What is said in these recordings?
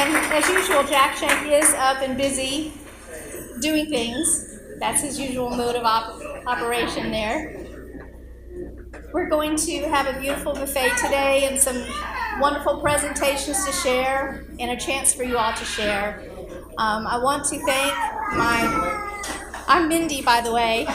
And as usual, Jack Shenk is up and busy doing things. That's his usual mode of operation there. We're going to have a beautiful buffet today and some wonderful presentations to share and a chance for you all to share. I want to thank I'm Mindy, by the way.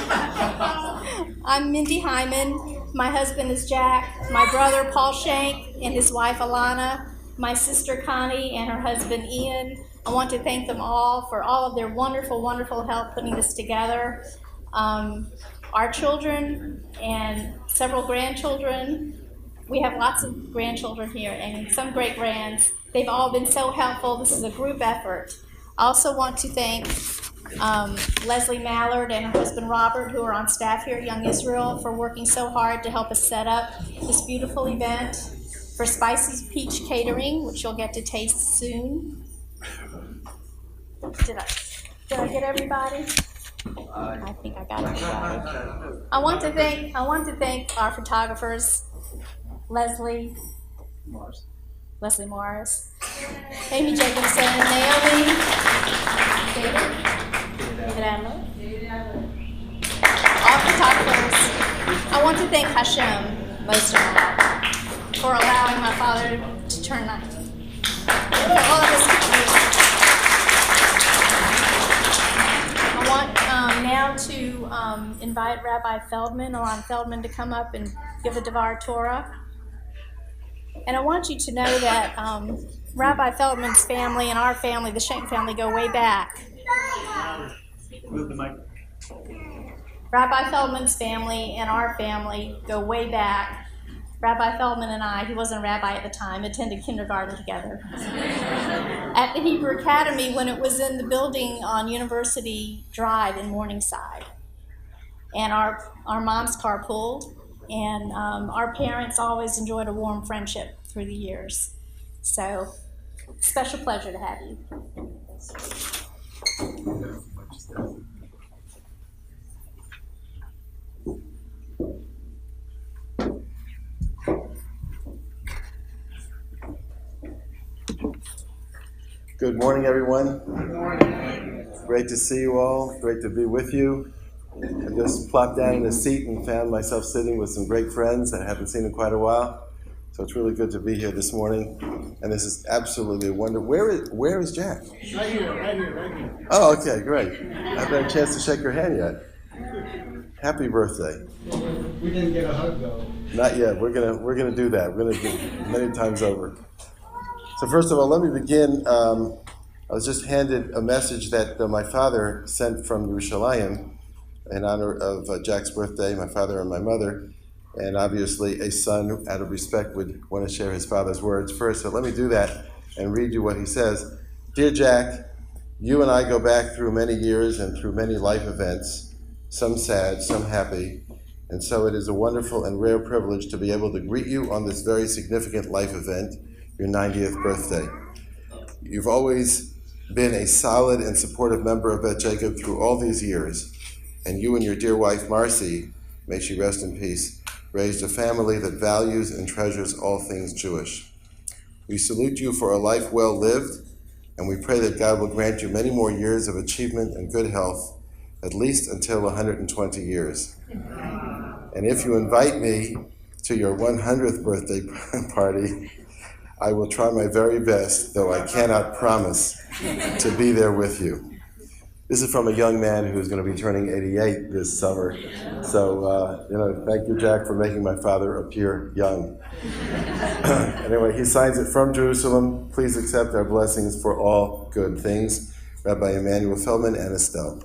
I'm Mindy Hyman. My husband is Jack. My brother, Paul Shenk, and his wife, Alana. My sister, Connie, and her husband, Ian. I want to thank them all for all of their wonderful, wonderful help putting this together. Our children and several grandchildren. We have lots of grandchildren here and some great grands. They've all been so helpful. This is a group effort. I also want to thank Leslie Mallard and her husband Robert, who are on staff here at Young Israel, for working so hard to help us set up this beautiful event. For Spicy Peach Catering, which you'll get to taste soon. Did I get everybody? I think I got everybody. I want to thank our photographers, Leslie Morris, Amy Jacobson, Naomi, David Adler, all photographers. I want to thank Hashem most of all for allowing my father to turn 90. For all of his pictures. I want now to invite Rabbi Feldman, Alon Feldman, to come up and give a Devar Torah. And I want you to know that Rabbi Feldman's family and our family, the Shenk family, go way back. Move the mic. Rabbi Feldman's family and our family go way back. Rabbi Feldman and I, he wasn't a rabbi at the time, attended kindergarten together. At the Hebrew Academy when it was in the building on University Drive in Morningside. And our moms carpooled, and our parents always enjoyed a warm friendship through the years. So, special pleasure to have you. Good morning, everyone. Good morning. Great to see you all. Great to be with you. I just plopped down in a seat and found myself sitting with some great friends that I haven't seen in quite a while. So it's really good to be here this morning. And this is absolutely wonderful. Where is Jack? Right here. Oh, okay, great. I haven't had a chance to shake your hand yet. Happy birthday. We didn't get a hug though. Not yet. We're gonna do that. We're gonna do it many times over. So first of all, let me begin. I was just handed a message that my father sent from Yerushalayim in honor of Jack's birthday, my father and my mother. And obviously a son, out of respect, would want to share his father's words first. So let me do that and read you what he says. Dear Jack, you and I go back through many years and through many life events, some sad, some happy. And so it is a wonderful and rare privilege to be able to greet you on this very significant life event, your 90th birthday. You've always been a solid and supportive member of Bet Jacob through all these years, and you and your dear wife Marcy, may she rest in peace, raised a family that values and treasures all things Jewish. We salute you for a life well lived, and we pray that God will grant you many more years of achievement and good health, at least until 120 years. And if you invite me to your 100th birthday party, I will try my very best, though I cannot promise to be there with you. This is from a young man who's going to be turning 88 this summer. So, thank you, Jack, for making my father appear young. Anyway, he signs it from Jerusalem. Please accept our blessings for all good things. Rabbi Emmanuel Feldman and Estelle.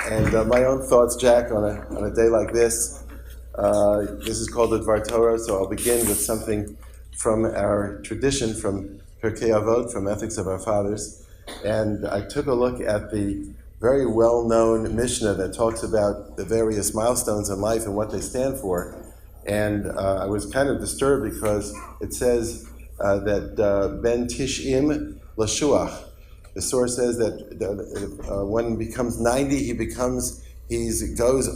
And my own thoughts, Jack, on a day like this. This is called the Dvar Torah, so I'll begin with something from our tradition, from Pirkei Avot, from Ethics of Our Fathers. And I took a look at the very well-known Mishnah that talks about the various milestones in life and what they stand for. And I was kind of disturbed because it says that Ben Tish'im Lashuach. The source says that if one becomes 90, he goes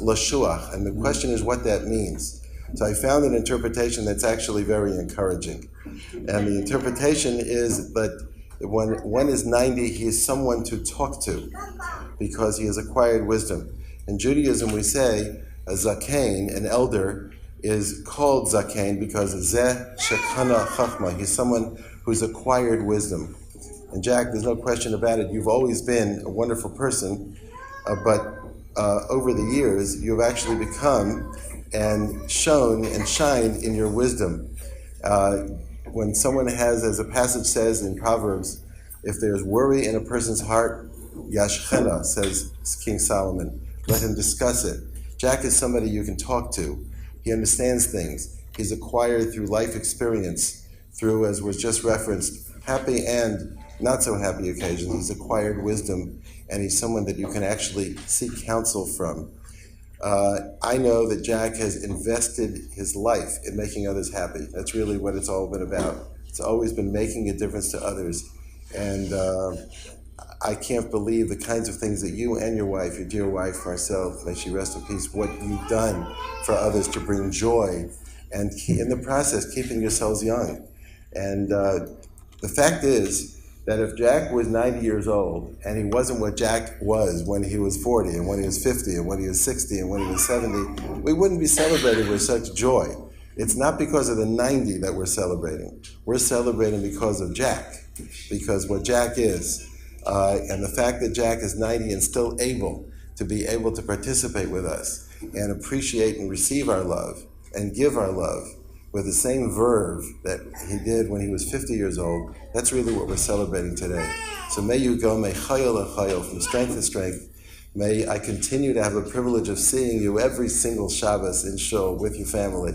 Lashuach. And the question is what that means. So I found an interpretation that's actually very encouraging. And the interpretation is that when one is 90, he is someone to talk to because he has acquired wisdom. In Judaism, we say a zaken, an elder, is called zaken because zeh shekana chachma. He's someone who's acquired wisdom. And Jack, there's no question about it. You've always been a wonderful person, but over the years, you've actually become and shown and shined in your wisdom. When someone has, as a passage says in Proverbs, if there's worry in a person's heart, yashchena, says King Solomon, let him discuss it. Jack is somebody you can talk to. He understands things. He's acquired through life experience, through, as was just referenced, happy and not so happy occasions. He's acquired wisdom, and he's someone that you can actually seek counsel from. I know that Jack has invested his life in making others happy. That's really what it's all been about. It's always been making a difference to others. And I can't believe the kinds of things that you and your wife, your dear wife, Marcel, may she rest in peace, what you've done for others to bring joy, and in the process, keeping yourselves young. And the fact is that if Jack was 90 years old and he wasn't what Jack was when he was 40 and when he was 50 and when he was 60 and when he was 70, we wouldn't be celebrating with such joy. It's not because of the 90 that we're celebrating. We're celebrating because of Jack, because what Jack is. And the fact that Jack is 90 and still able to participate with us and appreciate and receive our love and give our love with the same verve that he did when he was 50 years old, that's really what we're celebrating today. So may you go, may chayil chayil, from strength to strength. May I continue to have a privilege of seeing you every single Shabbos in shul with your family.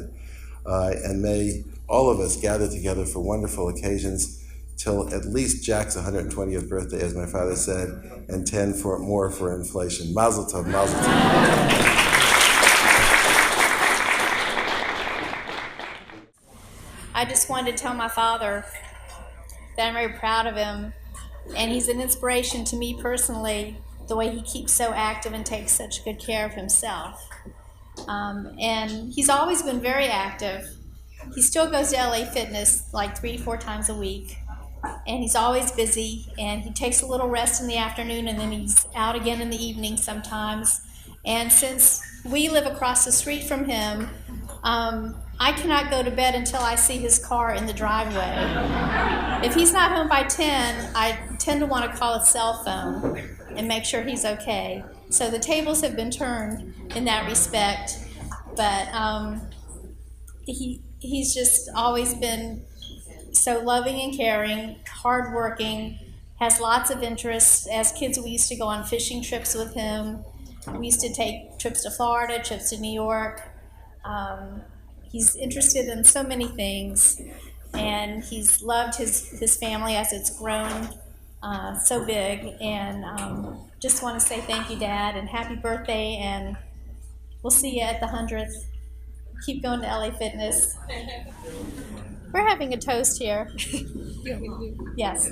And may all of us gather together for wonderful occasions till at least Jack's 120th birthday, as my father said, and 10 more for inflation. Mazel tov, mazel tov. I just wanted to tell my father that I'm very proud of him, and he's an inspiration to me personally, the way he keeps so active and takes such good care of himself. And he's always been very active. He still goes to LA Fitness like 3 to 4 times a week, and he's always busy, and he takes a little rest in the afternoon, and then he's out again in the evening sometimes. And since we live across the street from him, I cannot go to bed until I see his car in the driveway. If he's not home by 10, I tend to want to call his cell phone and make sure he's okay. So the tables have been turned in that respect, but he's just always been so loving and caring, hardworking, has lots of interests. As kids, we used to go on fishing trips with him. We used to take trips to Florida, trips to New York. He's interested in so many things, and he's loved his family as it's grown so big. And just want to say thank you, Dad, and happy birthday, and we'll see you at the 100th. Keep going to LA Fitness. We're having a toast here. Yes.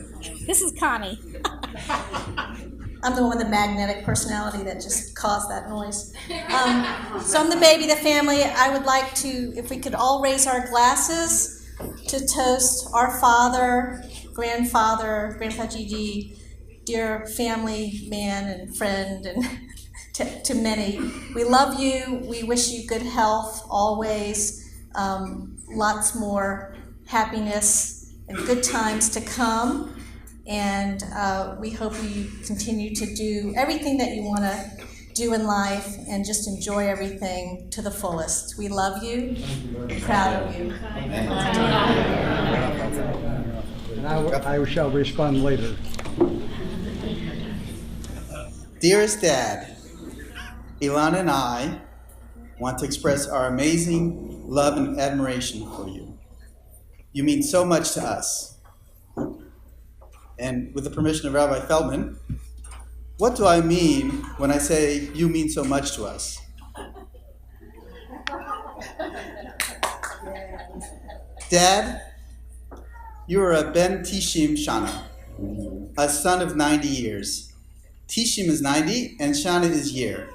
This is Connie. I'm the one with the magnetic personality that just caused that noise. So I'm the baby of the family. I would like to, if we could all raise our glasses to toast our father, grandfather, Grandpa Gigi, dear family man and friend, and to many. We love you. We wish you good health always, lots more happiness and good times to come. And we hope you continue to do everything that you want to do in life and just enjoy everything to the fullest. We love you. We're proud of you. And I shall respond later. Dearest Dad, Ilan and I want to express our amazing love and admiration for you. You mean so much to us. And with the permission of Rabbi Feldman, what do I mean when I say you mean so much to us? Dad, you are a Ben Tishim Shana, a son of 90 years. Tishim is 90 and Shana is year.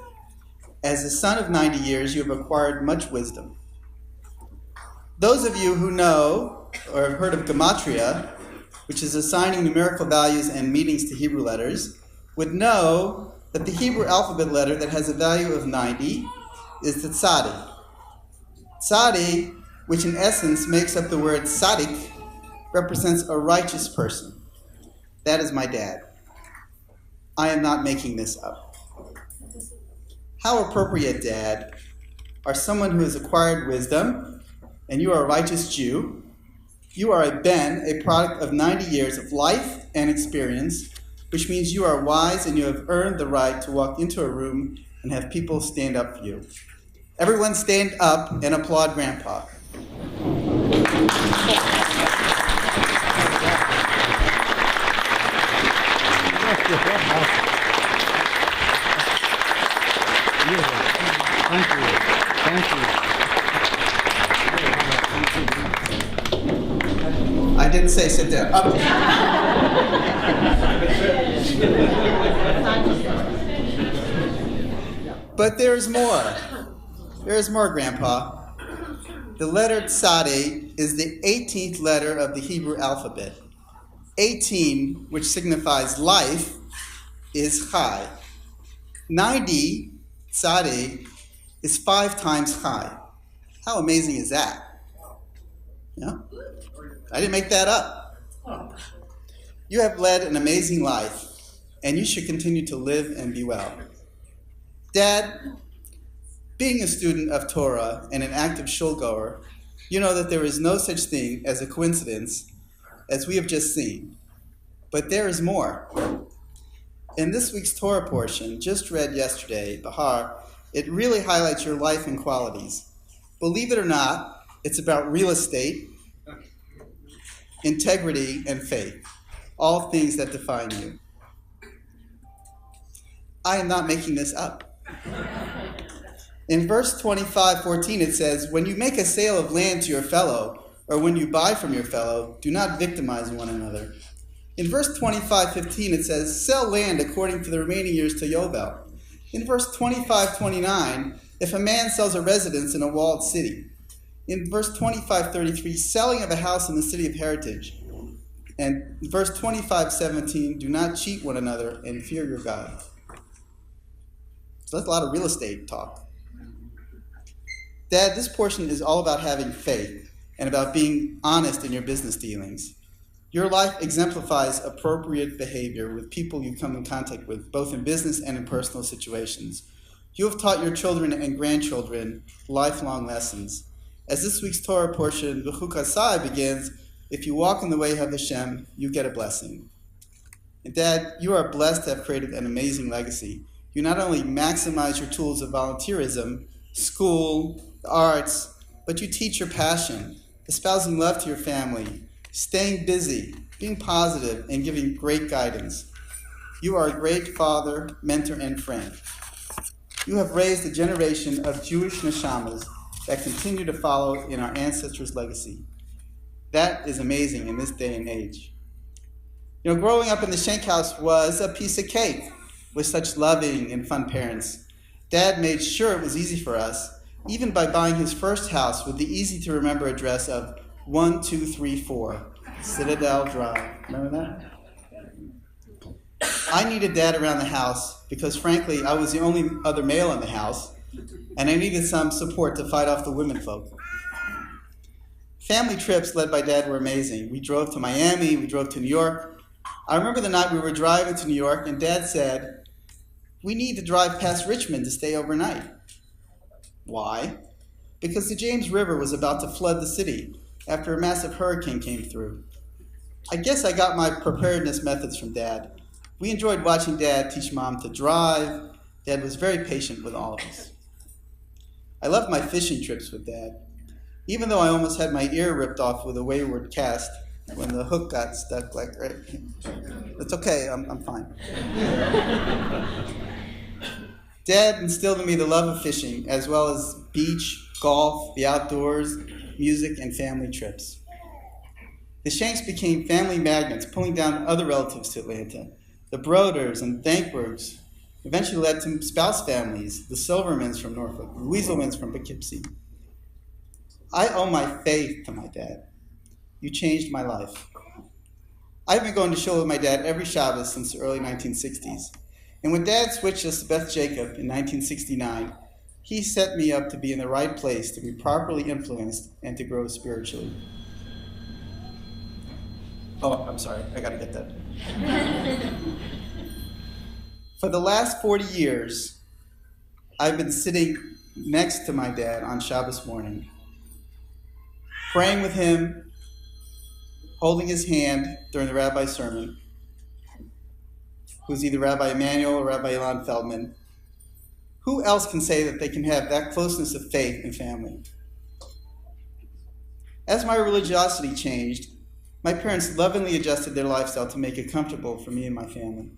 As a son of 90 years, you have acquired much wisdom. Those of you who know or have heard of gematria, which is assigning numerical values and meanings to Hebrew letters, would know that the Hebrew alphabet letter that has a value of 90 is the tzadi. Tzadi, which in essence makes up the word tzaddik, represents a righteous person. That is my dad. I am not making this up. How appropriate, Dad, are someone who has acquired wisdom, and you are a righteous Jew. You are a ben, a product of 90 years of life and experience, which means you are wise and you have earned the right to walk into a room and have people stand up for you. Everyone stand up and applaud Grandpa. Thank you. Thank you. I didn't say sit down. Up. But there's more. There's more, Grandpa. The letter tzadi is the 18th letter of the Hebrew alphabet. 18, which signifies life, is chai. 90, tzadi, is 5 times chai. How amazing is that? Yeah? I didn't make that up. You have led an amazing life, and you should continue to live and be well. Dad, being a student of Torah and an active shulgoer, you know that there is no such thing as a coincidence, as we have just seen. But there is more. In this week's Torah portion, just read yesterday, Bahar, it really highlights your life and qualities. Believe it or not, it's about real estate, integrity, and faith, all things that define you. I am not making this up. In verse 25:14 it says, when you make a sale of land to your fellow, or when you buy from your fellow, do not victimize one another. In verse 25:15 it says, sell land according to the remaining years to Yovel. In verse 25:29, if a man sells a residence in a walled city. In verse 25:33, selling of a house in the city of heritage. And verse 25:17, do not cheat one another and fear your God. So that's a lot of real estate talk. Dad, this portion is all about having faith and about being honest in your business dealings. Your life exemplifies appropriate behavior with people you come in contact with, both in business and in personal situations. You have taught your children and grandchildren lifelong lessons. As this week's Torah portion, V'chukasai, begins, if you walk in the way of Hashem, you get a blessing. And Dad, you are blessed to have created an amazing legacy. You not only maximize your tools of volunteerism, school, the arts, but you teach your passion, espousing love to your family, staying busy, being positive, and giving great guidance. You are a great father, mentor, and friend. You have raised a generation of Jewish neshamas that continue to follow in our ancestors' legacy. That is amazing in this day and age. You know, growing up in the Shenk house was a piece of cake with such loving and fun parents. Dad made sure it was easy for us, even by buying his first house with the easy-to-remember address of 1234 Citadel Drive. Remember that? I needed Dad around the house because, frankly, I was the only other male in the house, and I needed some support to fight off the women folk. Family trips led by Dad were amazing. We drove to Miami, we drove to New York. I remember the night we were driving to New York, and Dad said, we need to drive past Richmond to stay overnight. Why? Because the James River was about to flood the city after a massive hurricane came through. I guess I got my preparedness methods from Dad. We enjoyed watching Dad teach Mom to drive. Dad was very patient with all of us. I loved my fishing trips with Dad, even though I almost had my ear ripped off with a wayward cast when the hook got stuck like right. It's okay, I'm fine. Dad instilled in me the love of fishing, as well as beach, golf, the outdoors, music, and family trips. The Shanks became family magnets, pulling down other relatives to Atlanta. The Broders and Dankbergs eventually led to spouse families, the Silvermans from Norfolk, the Weaselmans from Poughkeepsie. I owe my faith to my dad. You changed my life. I've been going to shul with my dad every Shabbos since the early 1960s. And when Dad switched us to Beth Jacob in 1969, he set me up to be in the right place, to be properly influenced, and to grow spiritually. Oh, I'm sorry, I gotta get that. For the last 40 years, I've been sitting next to my dad on Shabbos morning, praying with him, holding his hand during the rabbi's sermon, who's either Rabbi Emanuel or Rabbi Ilan Feldman. Who else can say that they can have that closeness of faith and family? As my religiosity changed, my parents lovingly adjusted their lifestyle to make it comfortable for me and my family.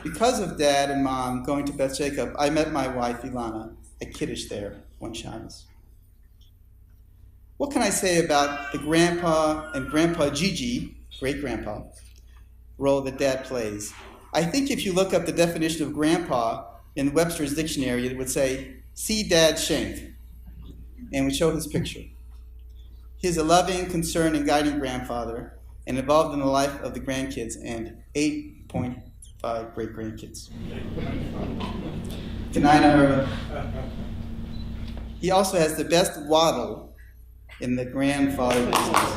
Because of Dad and Mom going to Beth Jacob, I met my wife, Ilana, at Kiddush there one Shabbos. What can I say about the grandpa and Grandpa Gigi, great-grandpa, role that Dad plays? I think if you look up the definition of grandpa in Webster's dictionary, it would say, see Dad Shenk, and would show his picture. He's a loving, concerned, and guiding grandfather, and involved in the life of the grandkids and 8.5 great-grandkids. Good night, Irma. He also has the best waddle in the grandfather business.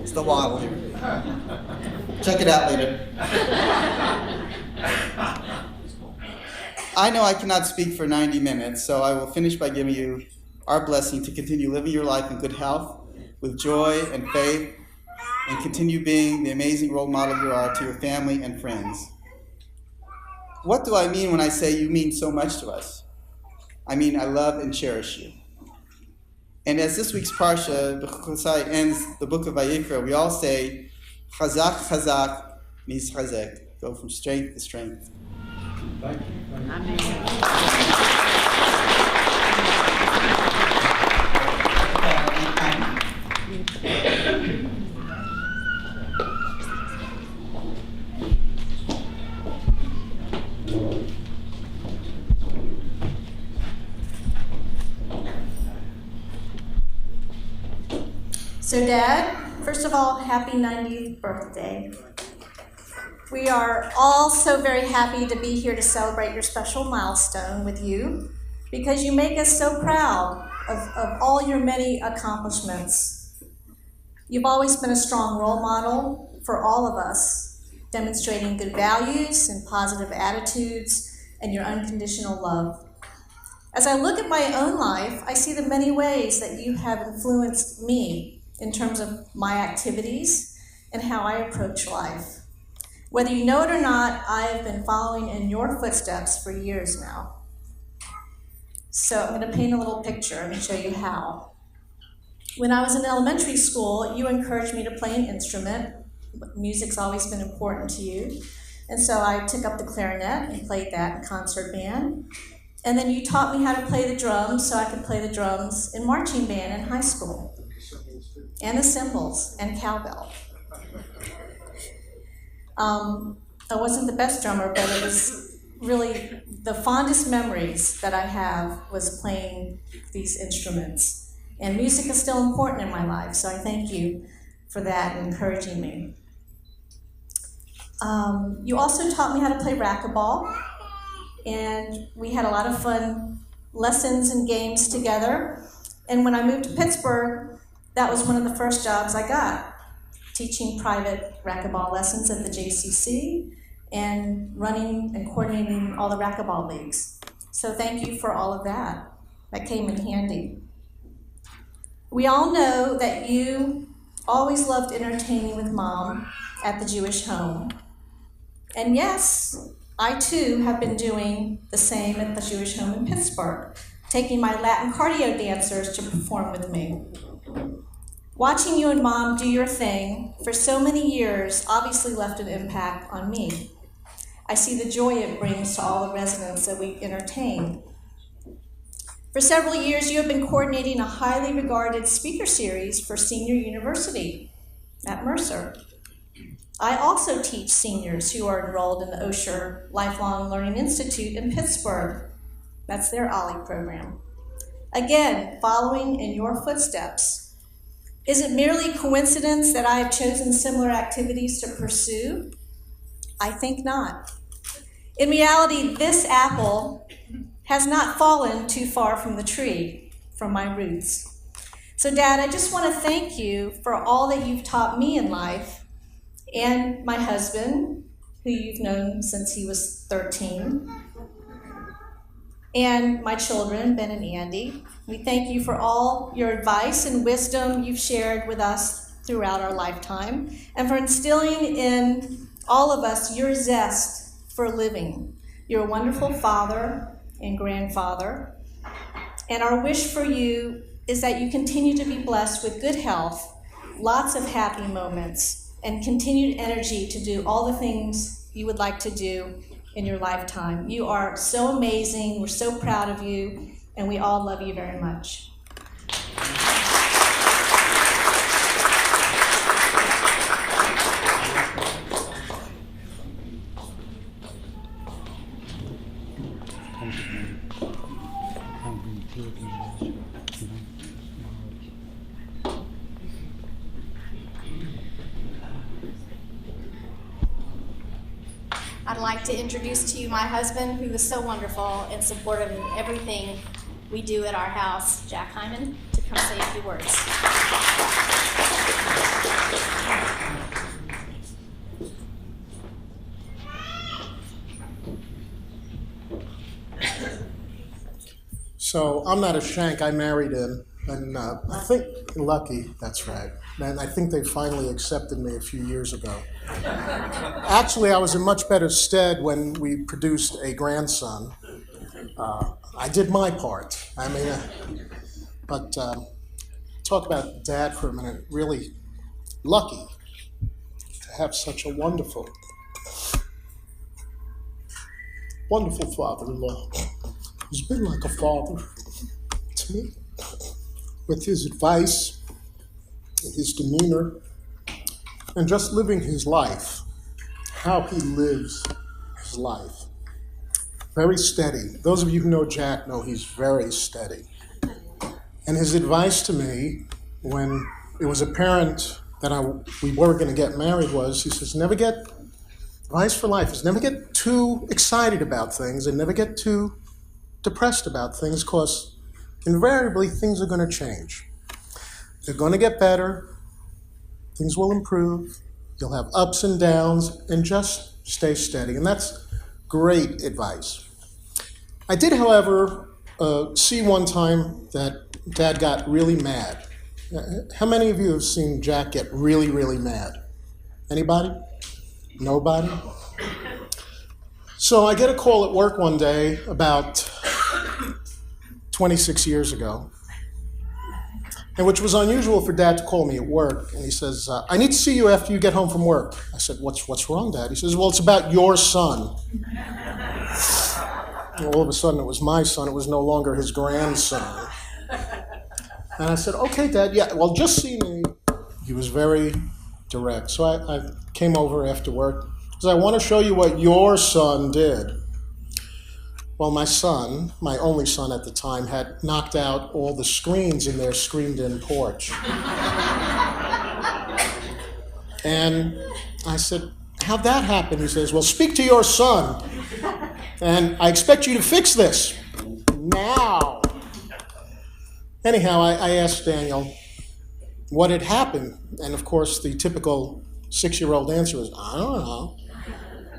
It's the waddle here. Check it out later. I know I cannot speak for 90 minutes, so I will finish by giving you our blessing to continue living your life in good health, with joy and faith, and continue being the amazing role model you are to your family and friends. What do I mean when I say you mean so much to us? I mean I love and cherish you. And as this week's Parsha, B'chosai, ends the book of Vayikra, we all say, Chazak, Chazak, Nis Chazek. Go from strength to strength. Thank you. Amen. So Dad, first of all, happy 90th birthday. We are all so very happy to be here to celebrate your special milestone with you because you make us so proud of all your many accomplishments. You've always been a strong role model for all of us, demonstrating good values and positive attitudes and your unconditional love. As I look at my own life, I see the many ways that you have influenced me in terms of my activities and how I approach life. Whether you know it or not, I have been following in your footsteps for years now. So I'm going to paint a little picture and show you how. When I was in elementary school, you encouraged me to play an instrument. Music's always been important to you. And so I took up the clarinet and played that in concert band. And then you taught me how to play the drums so I could play the drums in marching band in high school. And the cymbals and cowbell. I wasn't the best drummer, but it was really the fondest memories that I have was playing these instruments. And music is still important in my life, so I thank you for that and encouraging me. You also taught me how to play racquetball, and we had a lot of fun lessons and games together. And when I moved to Pittsburgh, that was one of the first jobs I got, teaching private racquetball lessons at the JCC and running and coordinating all the racquetball leagues. So thank you for all of that. That came in handy. We all know that you always loved entertaining with Mom at the Jewish home. And yes, I too have been doing the same at the Jewish home in Pittsburgh, taking my Latin cardio dancers to perform with me. Watching you and Mom do your thing for so many years obviously left an impact on me. I see the joy it brings to all the residents that we entertain. For several years, you have been coordinating a highly regarded speaker series for Senior University at Mercer. I also teach seniors who are enrolled in the Osher Lifelong Learning Institute in Pittsburgh. That's their OLLI program. again, following in your footsteps. Is it merely coincidence that I have chosen similar activities to pursue? I think not. In reality, this apple has not fallen too far from the tree, from my roots. So, Dad, I just want to thank you for all that you've taught me in life, and my husband, who you've known since he was 13, and my children, Ben and Andy. We thank you for all your advice and wisdom you've shared with us throughout our lifetime, and for instilling in all of us your zest for living. You're a wonderful father and grandfather, and our wish for you is that you continue to be blessed with good health, lots of happy moments, and continued energy to do all the things you would like to do in your lifetime. You are so amazing. We're so proud of you, and we all love you very much. I'd like to introduce to you my husband, who is so wonderful and supportive in everything we do at our house, Jack Hyman, to come say a few words. So I'm not a Shenk, I married him, and I think, lucky, that's right. And I think they finally accepted me a few years ago. Actually, I was in much better stead when we produced a grandson. I did my part. I mean, but talk about Dad for a minute. Really lucky to have such a wonderful father-in-law who's been like a father to me, with his advice, his demeanor, and just living his life, how he lives his life. Very steady. Those of you who know Jack know he's very steady. And his advice to me when it was apparent that we were going to get married was, he says, advice for life is never get too excited about things and never get too depressed about things, because invariably things are going to change. They're going to get better. Things will improve. You'll have ups and downs, and just stay steady. And that's great advice. I did, however, see one time that Dad got really mad. How many of you have seen Jack get really, really mad? Anybody? Nobody? So I get a call at work one day about 26 years ago, and which was unusual for Dad to call me at work. And he says, I need to see you after you get home from work. I said, what's wrong, Dad? He says, well, it's about your son. And all of a sudden, it was my son. It was no longer his grandson. And I said, okay, Dad, yeah, well, just see me. He was very direct. So I came over after work, because I want to show you what your son did. Well, my son, my only son at the time, had knocked out all the screens in their screened-in porch. And I said, how'd that happen? He says, well, speak to your son, and I expect you to fix this now. Anyhow, I asked Daniel what had happened, and of course the typical 6-year-old answer is, I don't know.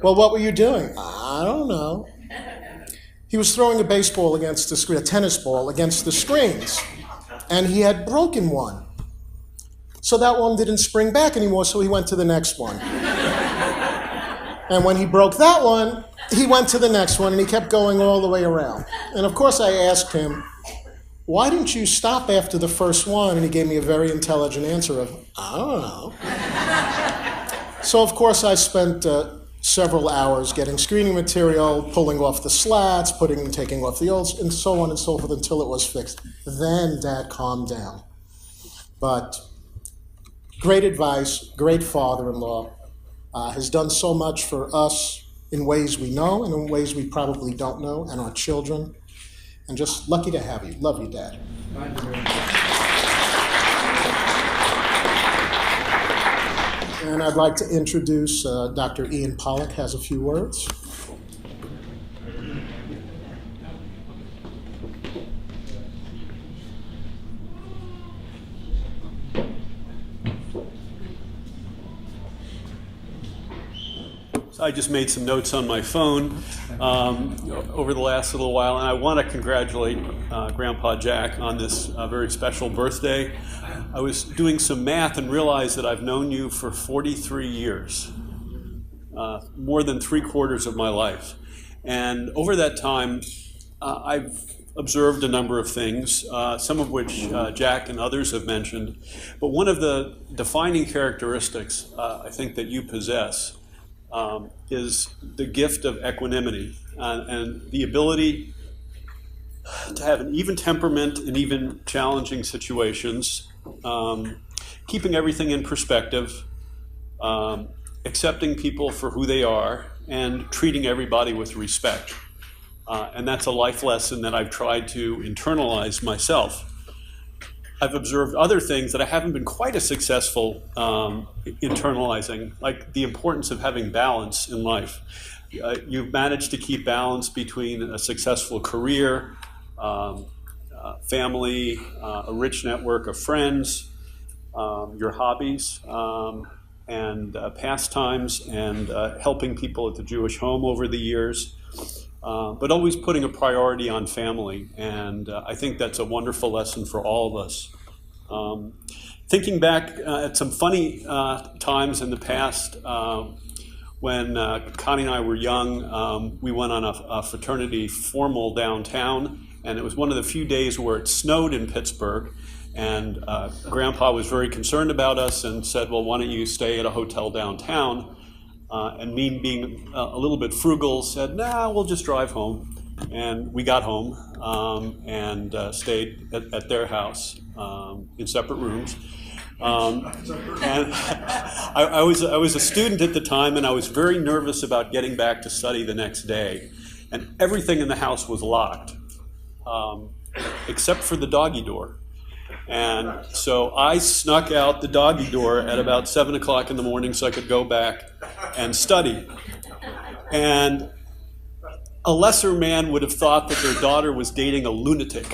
Well, what were you doing? I don't know. He was throwing a baseball against the screen, a tennis ball against the screens, and he had broken one. So that one didn't spring back anymore, so he went to the next one. And when he broke that one, he went to the next one, and he kept going all the way around. And of course I asked him, why didn't you stop after the first one? And he gave me a very intelligent answer of, I don't know. So of course I spent several hours getting screening material, pulling off the slats, taking off the olds, and so on and so forth until it was fixed. Then Dad calmed down. But great advice, great father-in-law, has done so much for us in ways we know and in ways we probably don't know, and our children. and just lucky to have you. Love you, Dad. Thank you very much. And I'd like to introduce Dr. Ian Pollack has a few words. I just made some notes on my phone over the last little while, and I want to congratulate Grandpa Jack on this very special birthday. I was doing some math and realized that I've known you for 43 years, more than 3/4 of my life. And over that time, I've observed a number of things, some of which Jack and others have mentioned. But one of the defining characteristics I think that you possess is the gift of equanimity and the ability to have an even temperament in even challenging situations, keeping everything in perspective, accepting people for who they are, and treating everybody with respect. And that's a life lesson that I've tried to internalize myself. I've observed other things that I haven't been quite as successful internalizing, like the importance of having balance in life. You've managed to keep balance between a successful career, family, a rich network of friends, your hobbies, and pastimes, and helping people at the Jewish home over the years. But always putting a priority on family, and I think that's a wonderful lesson for all of us. Thinking back at some funny times in the past, when Connie and I were young, we went on a fraternity formal downtown, and it was one of the few days where it snowed in Pittsburgh, and Grandpa was very concerned about us and said, well, why don't you stay at a hotel downtown? And me, being a little bit frugal, said, nah, we'll just drive home. And we got home and stayed at their house in separate rooms. And I was a student at the time, and I was very nervous about getting back to study the next day. And everything in the house was locked, except for the doggy door. And so I snuck out the doggy door at about 7 o'clock in the morning so I could go back and study. And a lesser man would have thought that their daughter was dating a lunatic.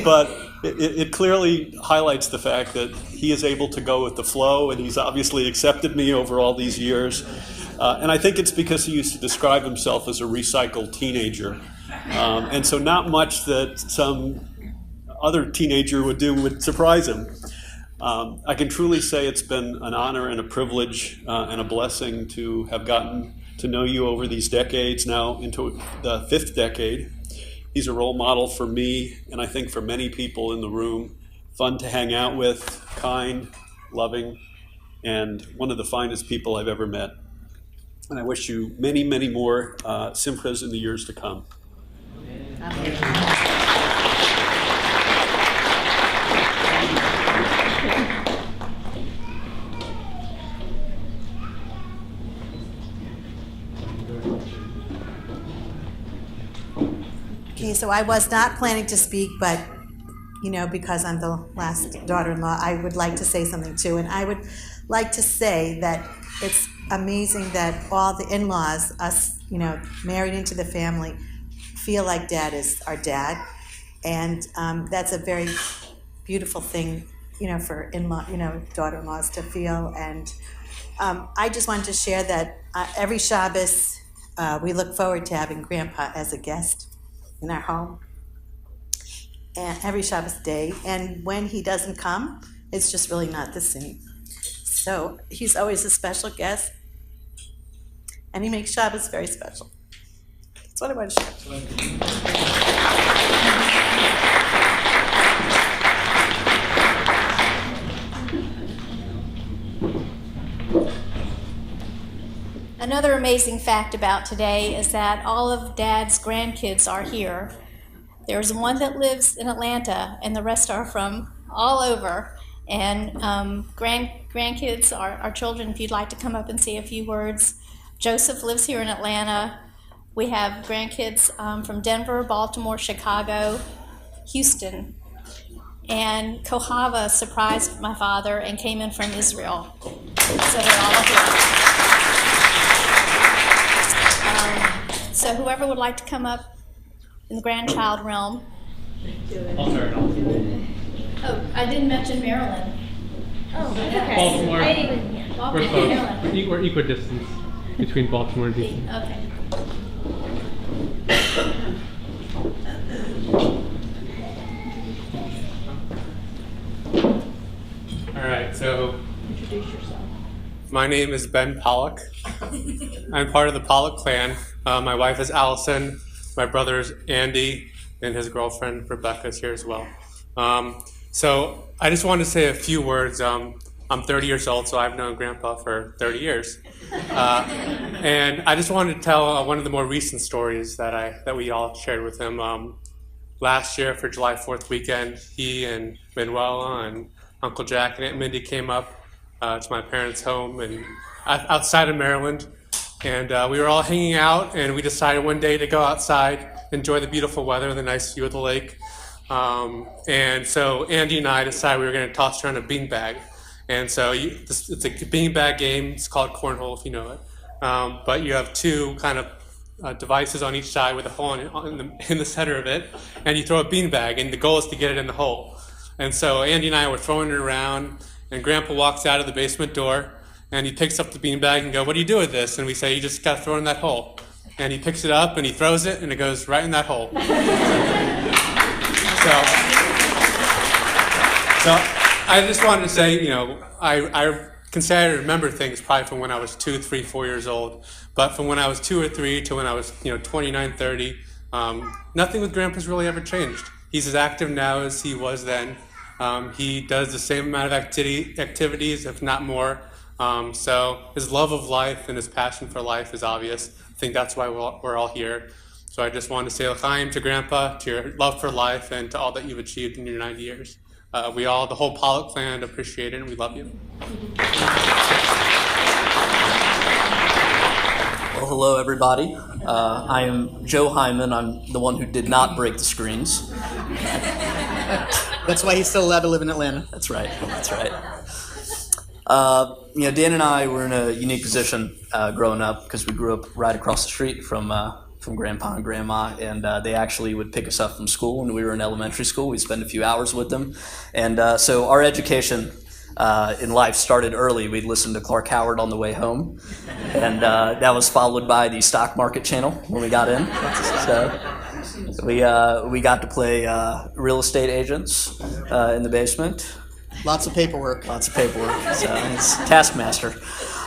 But it clearly highlights the fact that he is able to go with the flow, and he's obviously accepted me over all these years. And I think it's because he used to describe himself as a recycled teenager. And so not much that some other teenager would do would surprise him. I can truly say it's been an honor and a privilege and a blessing to have gotten to know you over these decades, now into the 5th decade. He's a role model for me, and I think for many people in the room. Fun to hang out with, kind, loving, and one of the finest people I've ever met. And I wish you many, many more simchas in the years to come. Okay, so I was not planning to speak, but, because I'm the last daughter-in-law, I would like to say something too. And I would like to say that it's amazing that all the in-laws, us, married into the family, feel like Dad is our dad. And that's a very beautiful thing, for in-law, daughter-in-laws to feel. And I just wanted to share that every Shabbos, we look forward to having Grandpa as a guest in our home, and every Shabbos day. And when he doesn't come, it's just really not the same. So he's always a special guest, and he makes Shabbos very special. That's what I want to share. Another amazing fact about today is that all of Dad's grandkids are here. There's one that lives in Atlanta, and the rest are from all over. And grandkids are children, if you'd like to come up and say a few words. Joseph lives here in Atlanta. We have grandkids from Denver, Baltimore, Chicago, Houston. And Kohava surprised my father and came in from Israel. So they're all here. So whoever would like to come up in the grandchild realm. I'll start off. Oh, I didn't mention Maryland. Oh, okay. Baltimore. I didn't even, We're okay, close. Maryland. We're equidistance between Baltimore and DC. Okay. All right, so Introduce yourself. my name is Ben Pollock. I'm part of the Pollock clan. My wife is Allison. My brother is Andy, and his girlfriend Rebecca is here as well. So I just wanted to say a few words. I'm 30 years old, so I've known Grandpa for 30 years. And I just wanted to tell one of the more recent stories that we all shared with him. Last year for July 4th weekend, he and Manuela and Uncle Jack and Aunt Mindy came up to my parents' home and outside of Maryland. And we were all hanging out, and we decided one day to go outside, enjoy the beautiful weather, the nice view of the lake. And so Andy and I decided we were going to toss around a beanbag. And so it's a beanbag game. It's called cornhole, if you know it. But you have two kind of devices on each side with a hole in the center of it, and you throw a beanbag, and the goal is to get it in the hole. And so Andy and I were throwing it around, and Grandpa walks out of the basement door, and he picks up the beanbag and go, "What do you do with this?" And we say, "You just got to throw it in that hole." And he picks it up, and he throws it, and it goes right in that hole. So I just wanted to say, I can say I remember things probably from when I was 2, 3, 4 years old, but from when I was 2 or 3 to when I was 29, 30, nothing with Grandpa's really ever changed. He's as active now as he was then. He does the same amount of activities, if not more. So his love of life and his passion for life is obvious. I think that's why we're all here. So I just wanted to say l'chaim to Grandpa, to your love for life, and to all that you've achieved in your 90 years. We all, the whole Pollock clan, appreciate it, and we love you. Well, hello, everybody. I am Joe Hyman. I'm the one who did not break the screens. That's why he's still allowed to live in Atlanta. That's right. That's right. Dan and I were in a unique position growing up because we grew up right across the street from Grandpa and Grandma, and they actually would pick us up from school when we were in elementary school. We'd spend a few hours with them. And so our education in life started early. We'd listen to Clark Howard on the way home, and that was followed by the stock market channel when we got in. So we got to play real estate agents in the basement. Lots of paperwork. So it's Taskmaster.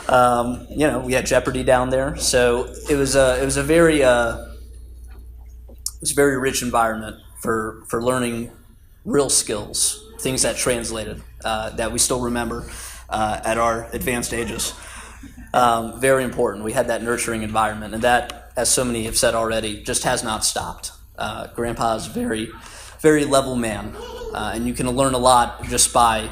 We had Jeopardy down there, so it was a very rich environment for learning real skills, things that translated, that we still remember at our advanced ages. Very important. We had that nurturing environment, and that, as so many have said already, just has not stopped. Grandpa is a very, very level man, and you can learn a lot just by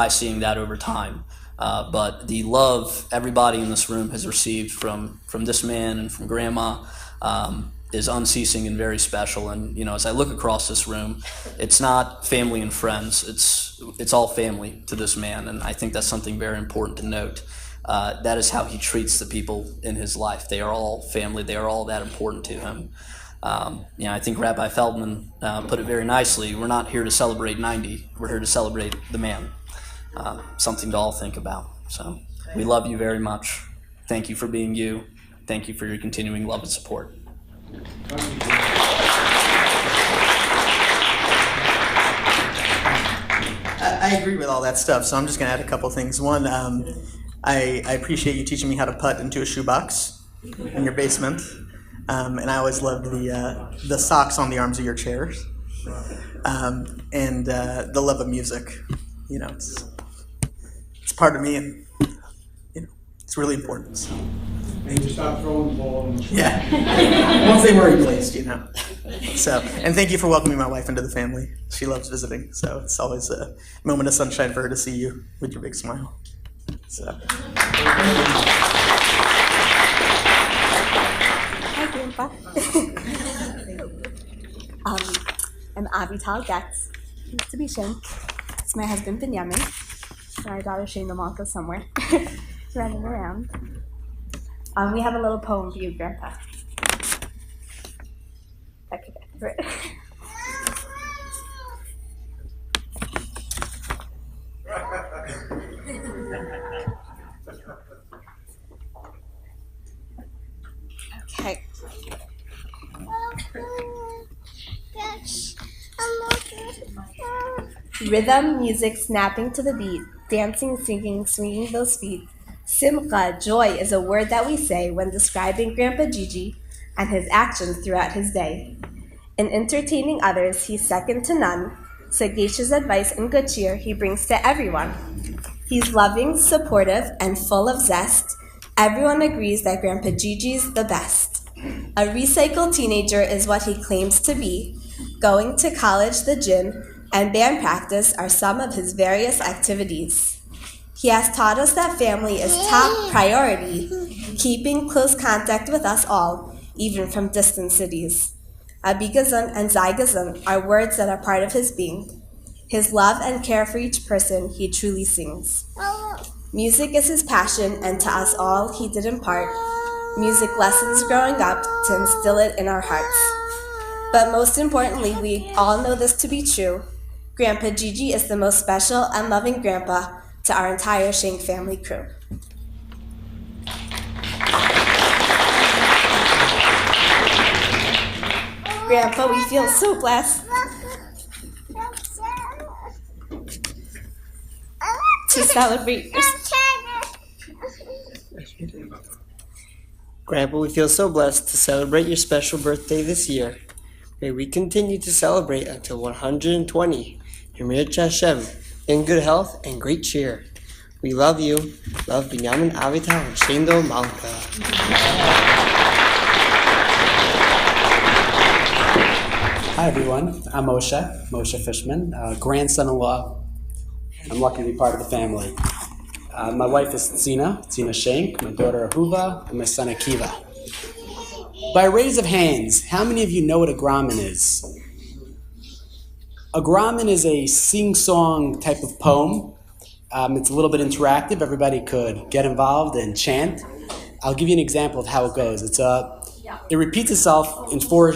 seeing that over time. But the love everybody in this room has received from this man and from Grandma is unceasing and very special. And as I look across this room, it's not family and friends. It's all family to this man, and I think that's something very important to note. That is how he treats the people in his life. They are all family. They are all that important to him. I think Rabbi Feldman put it very nicely. We're not here to celebrate 90. We're here to celebrate the man. Something to all think about. So we love you very much. Thank you for being you. Thank you for your continuing love and support. I agree with all that stuff, so I'm just going to add a couple things. One, I appreciate you teaching me how to putt into a shoebox in your basement, and I always loved the socks on the arms of your chairs, and the love of music. It's part of me, and it's really important. So. And you stop throwing the ball in the street. Yeah, once they were replaced, So, and thank you for welcoming my wife into the family. She loves visiting, so it's always a moment of sunshine for her to see you with your big smile. So. Hi, Grandpa. I'm Avital Getz. Used to be Shenk. It's my husband Benjamin. My daughter Shayna Malka somewhere running around. We have a little poem for you, Grandpa. Okay, that's it. Okay. Rhythm, music, snapping to the beat, dancing, singing, swinging those feet. Simcha, joy, is a word that we say when describing Grandpa Gigi and his actions throughout his day. In entertaining others, he's second to none. Sagacious advice and good cheer he brings to everyone. He's loving, supportive, and full of zest. Everyone agrees that Grandpa Gigi's the best. A recycled teenager is what he claims to be. Going to college, the gym, and band practice are some of his various activities. He has taught us that family is top priority, keeping close contact with us all, even from distant cities. Abigazun and Zaigazun are words that are part of his being. His love and care for each person he truly sings. Music is his passion, and to us all he did impart music lessons growing up to instill it in our hearts. But most importantly, we all know this to be true. Grandpa Gigi is the most special and loving grandpa to our entire Shenk family crew. Grandpa, we feel so blessed to celebrate your... Grandpa, we feel so blessed to celebrate your special birthday this year. May we continue to celebrate until 120. Yamir Hashem, in good health and great cheer. We love you. Love Binyamin Avital and Shendo Malka. Hi everyone, I'm Moshe Fishman, grandson-in-law. I'm lucky to be part of the family. My wife is Tzina Shenk, my daughter Ahuva, and my son Akiva. By raise of hands, how many of you know what a gramin is? A gramin is a sing-song type of poem. It's a little bit interactive. Everybody could get involved and chant. I'll give you an example of how it goes. It repeats itself in four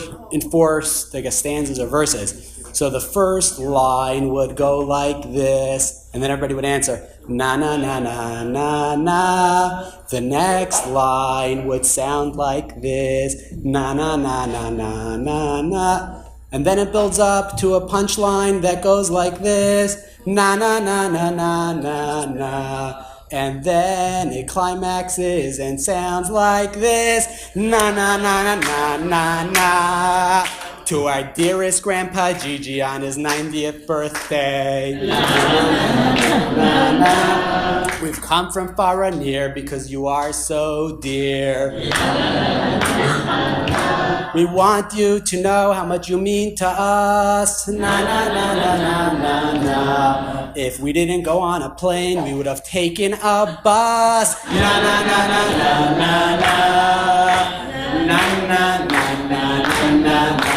stanzas or verses. So the first line would go like this, and then everybody would answer, na na na na na na. The next line would sound like this, na na na na na na na. And then it builds up to a punchline that goes like this, na na na na na na na. And then it climaxes and sounds like this, na na na na na na na. To our dearest Grandpa Gigi on his 90th birthday. We've come from far and near because you are so dear. We want you to know how much you mean to us. Na na na na na na na. If we didn't go on a plane, we would have taken a bus. Na na na na na na na. Na na na na na na na.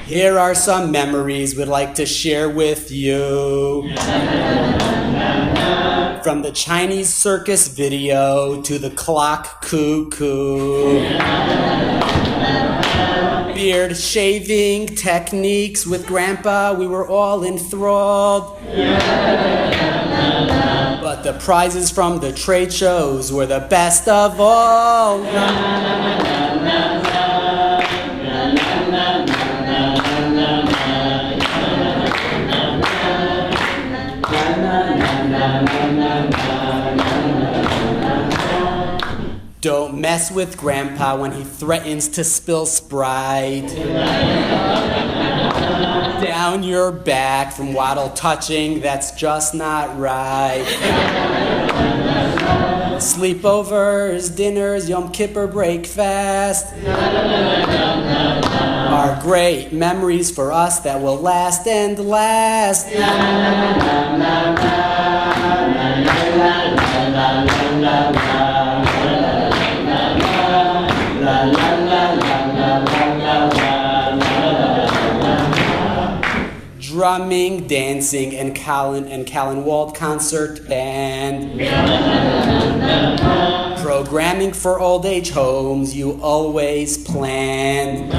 Here are some memories we'd like to share with you. From the Chinese circus video to the clock cuckoo. Beard shaving techniques with Grandpa, we were all enthralled. But the prizes from the trade shows were the best of all. Don't mess with Grandpa when he threatens to spill Sprite down your back from waddle touching, that's just not right. Sleepovers, dinners, Yom Kippur breakfast are great memories for us that will last and last. Drumming, dancing, and Callan Wald concert band. Programming for old age homes you always planned.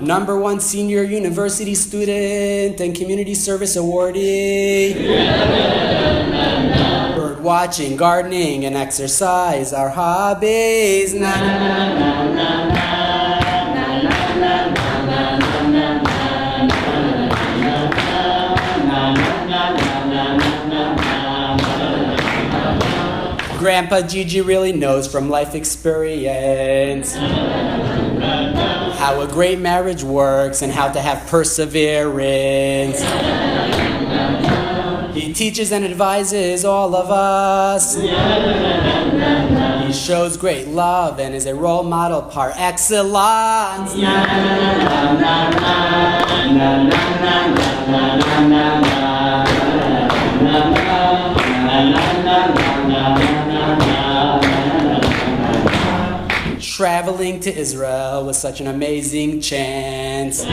#1 senior university student and community service awardee. Bird watching, gardening, and exercise are hobbies. Grandpa Gigi really knows from life experience how a great marriage works and how to have perseverance. He teaches and advises all of us. He shows great love and is a role model par excellence. Traveling to Israel was such an amazing chance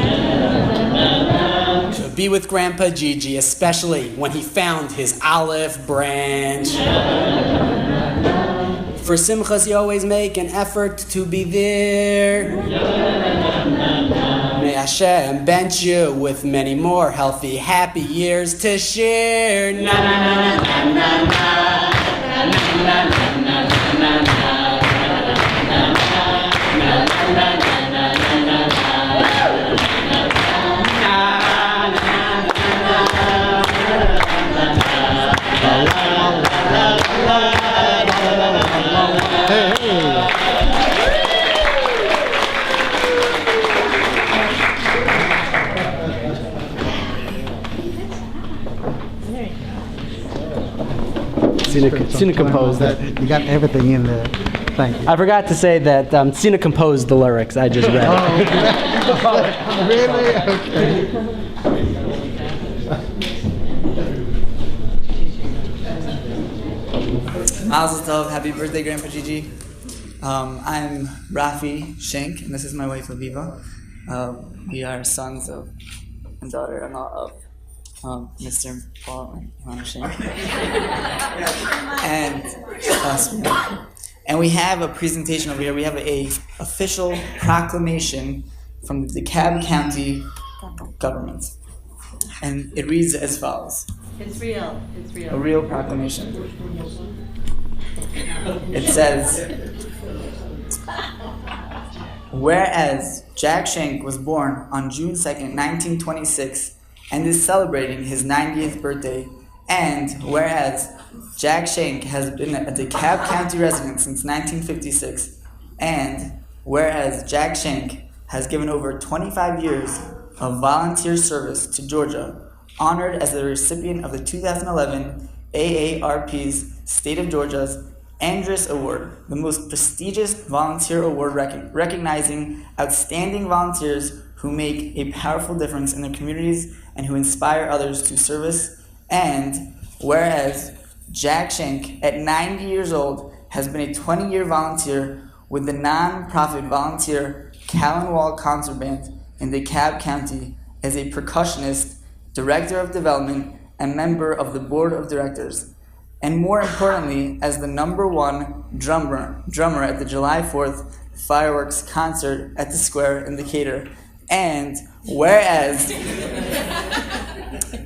to be with Grandpa Gigi, especially when he found his olive branch. For Simchas, you always make an effort to be there. May Hashem bench you with many more healthy, happy years to share. Na, na, na, na, na, na, na, na, na, na, na. Sina composed that. You got everything in there. Thank you. I forgot to say that Sina composed the lyrics I just read. Oh, really? Okay. Mazel tov, happy birthday, Grandpa Gigi. I'm Rafi Shenk, and this is my wife, Aviva. We are sons of and daughter-in-law of Mr. Paul and Ilana Shenk. And we have a presentation over here. We have a official proclamation from the DeKalb County government. And it reads as follows. It's real. It's real. A real proclamation. It says, whereas Jack Shenk was born on June 2nd, 1926, and is celebrating his 90th birthday, and whereas Jack Shenk has been a DeKalb County resident since 1956, and whereas Jack Shenk has given over 25 years of volunteer service to Georgia, honored as the recipient of the 2011 AARP's State of Georgia's Andrus Award, the most prestigious volunteer award recognizing outstanding volunteers who make a powerful difference in their communities and who inspire others to service. And whereas Jack Shenk, at 90 years old, has been a 20-year volunteer with the non-profit volunteer Callan Wald Concert Band in DeKalb County as a percussionist, director of development, and member of the board of directors. And more importantly, as the #1 drummer at the July 4th fireworks concert at the Square in Decatur. And whereas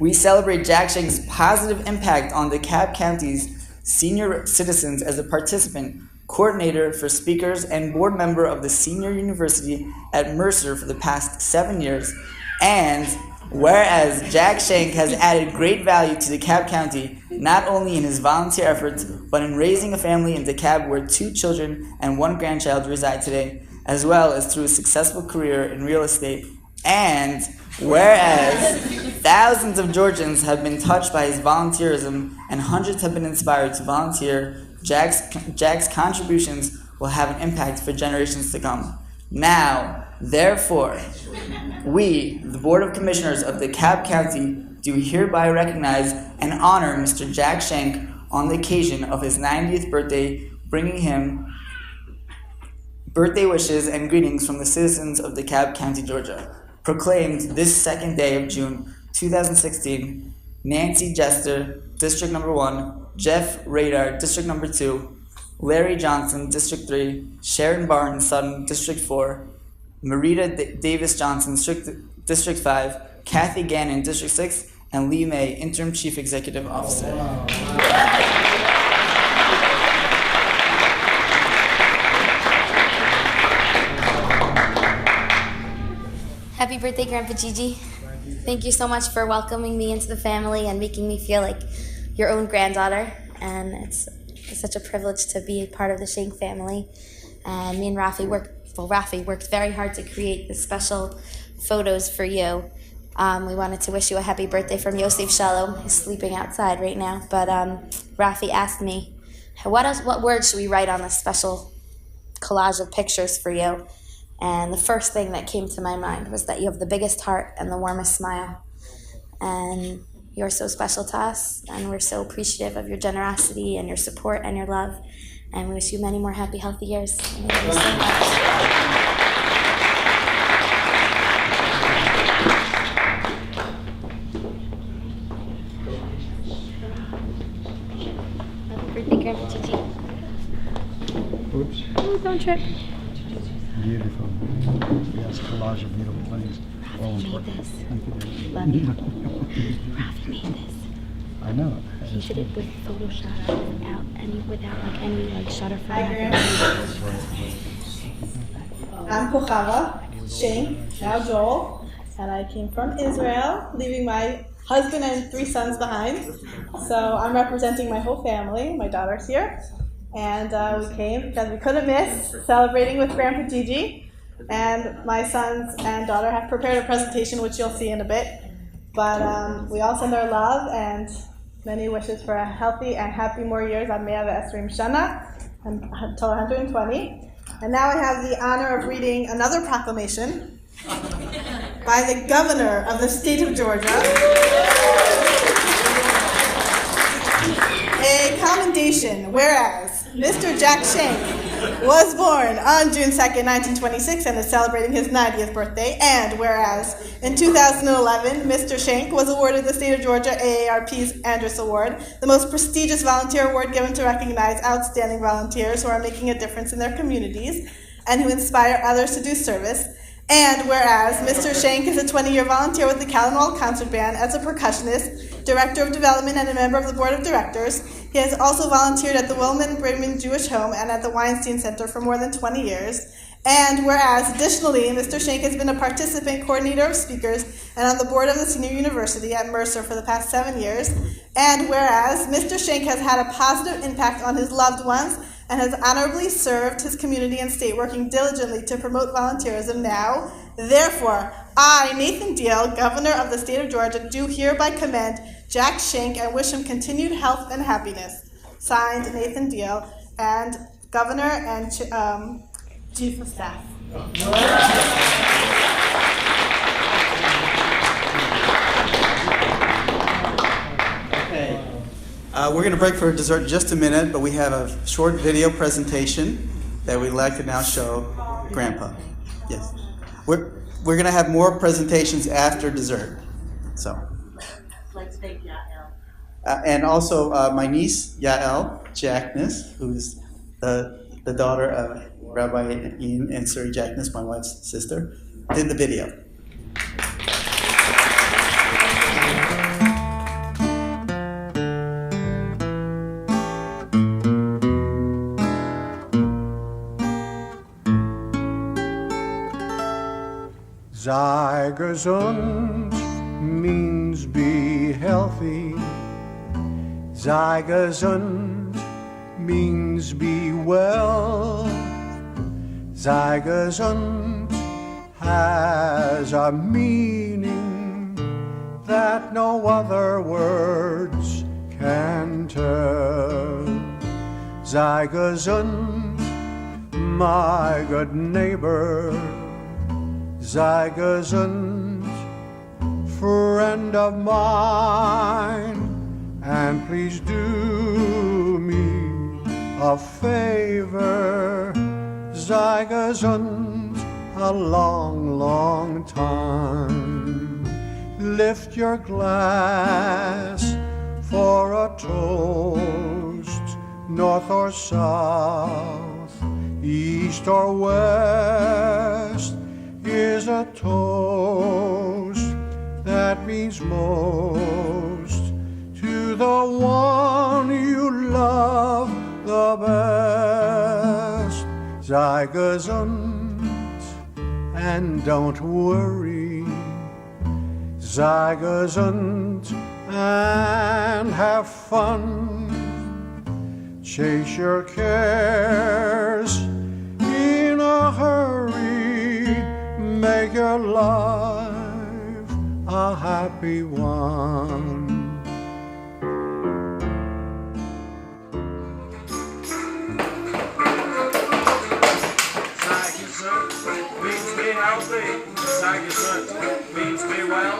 we celebrate Jack Shenk's positive impact on DeKalb County's senior citizens as a participant, coordinator for speakers, and board member of the Senior University at Mercer for the past 7 years, and whereas Jack Shenk has added great value to DeKalb County, not only in his volunteer efforts, but in raising a family in DeKalb where 2 children and 1 grandchild reside today, as well as through a successful career in real estate. And whereas Thousands of Georgians have been touched by his volunteerism, and hundreds have been inspired to volunteer. Jack's contributions will have an impact for generations to come. Now, therefore, we, the Board of Commissioners of DeKalb County, do hereby recognize and honor Mr. Jack Shenk on the occasion of his 90th birthday, bringing him birthday wishes and greetings from the citizens of DeKalb County, Georgia. Proclaimed this second day of June 2016, Nancy Jester, District Number 1, Jeff Radar, District Number 2, Larry Johnson, District 3, Sharon Barton Sutton, District 4, Marita Davis Johnson, District 5, Kathy Gannon, District 6, and Lee May, Interim Chief Executive Officer. Happy birthday, Grandpa Gigi. Thank you so much for welcoming me into the family and making me feel like your own granddaughter. And it's such a privilege to be a part of the Shenk family. And me and Rafi worked very hard to create the special photos for you. We wanted to wish you a happy birthday from Yosef Shalom. He's sleeping outside right now. But Rafi asked me, what words should we write on this special collage of pictures for you? And the first thing that came to my mind was that you have the biggest heart and the warmest smile. And you're so special to us, and we're so appreciative of your generosity and your support and your love. And we wish you many more happy, healthy years. And we love you so much. Birthday, Grandpa Gigi. Oops. Oh, don't trip. Beautiful. Yes, collage of beautiful things. All important. This. Thank you. Love you. Rafi made this. I know. He did it with Photoshop without any shutter from I'm Kochava Shenk, now Joel, and I came from Israel, leaving my husband and 3 sons behind. So I'm representing my whole family. My daughter's here. And we came because we couldn't miss celebrating with Grandpa Gigi. And my sons and daughter have prepared a presentation, which you'll see in a bit. But we all send our love and many wishes for a healthy and happy more years on Mea Ve'esrim Shana until 120. And now I have the honor of reading another proclamation by the governor of the state of Georgia. A commendation, whereas Mr. Jack Shenk was born on June 2nd, 1926 and is celebrating his 90th birthday, and whereas in 2011, Mr. Shenk was awarded the State of Georgia AARP's Andrus Award, the most prestigious volunteer award given to recognize outstanding volunteers who are making a difference in their communities and who inspire others to do service. And whereas Mr. Shenk is a 20-year volunteer with the Kalanwal Concert Band as a percussionist, director of development, and a member of the board of directors, he has also volunteered at the Wilman Brigham Jewish Home and at the Weinstein Center for more than 20 years. And whereas, additionally, Mr. Shenk has been a participant coordinator of speakers and on the board of the Senior University at Mercer for the past 7 years. And whereas, Mr. Shenk has had a positive impact on his loved ones and has honorably served his community and state, working diligently to promote volunteerism now. Therefore, I, Nathan Deal, Governor of the State of Georgia, do hereby commend Jack Shenk and wish him continued health and happiness. Signed, Nathan Deal, and Governor and Chief of Staff. Okay. We're going to break for dessert in just a minute, but we have a short video presentation that we'd like to now show Grandpa. Yes. We're going to have more presentations after dessert. So. Let's thank Yael. And also my niece, Yael Jackness, who's the daughter of Rabbi Ian and Suri Jackness, my wife's sister, did the video. Sei gesund means be healthy. Sei gesund means be well. Sei gesund has a meaning that no other words can tell. Sei gesund, my good neighbor, sei gesund, friend of mine, and please do me a favor, sei gesund a long, long time. Lift your glass for a toast, north or south, east or west, is a toast that means most to the one you love the best. Sei gesund and don't worry, sei gesund and have fun. Chase your cares in a hurry, make your life a happy one. Sei gesund means be healthy. Sei gesund means be well.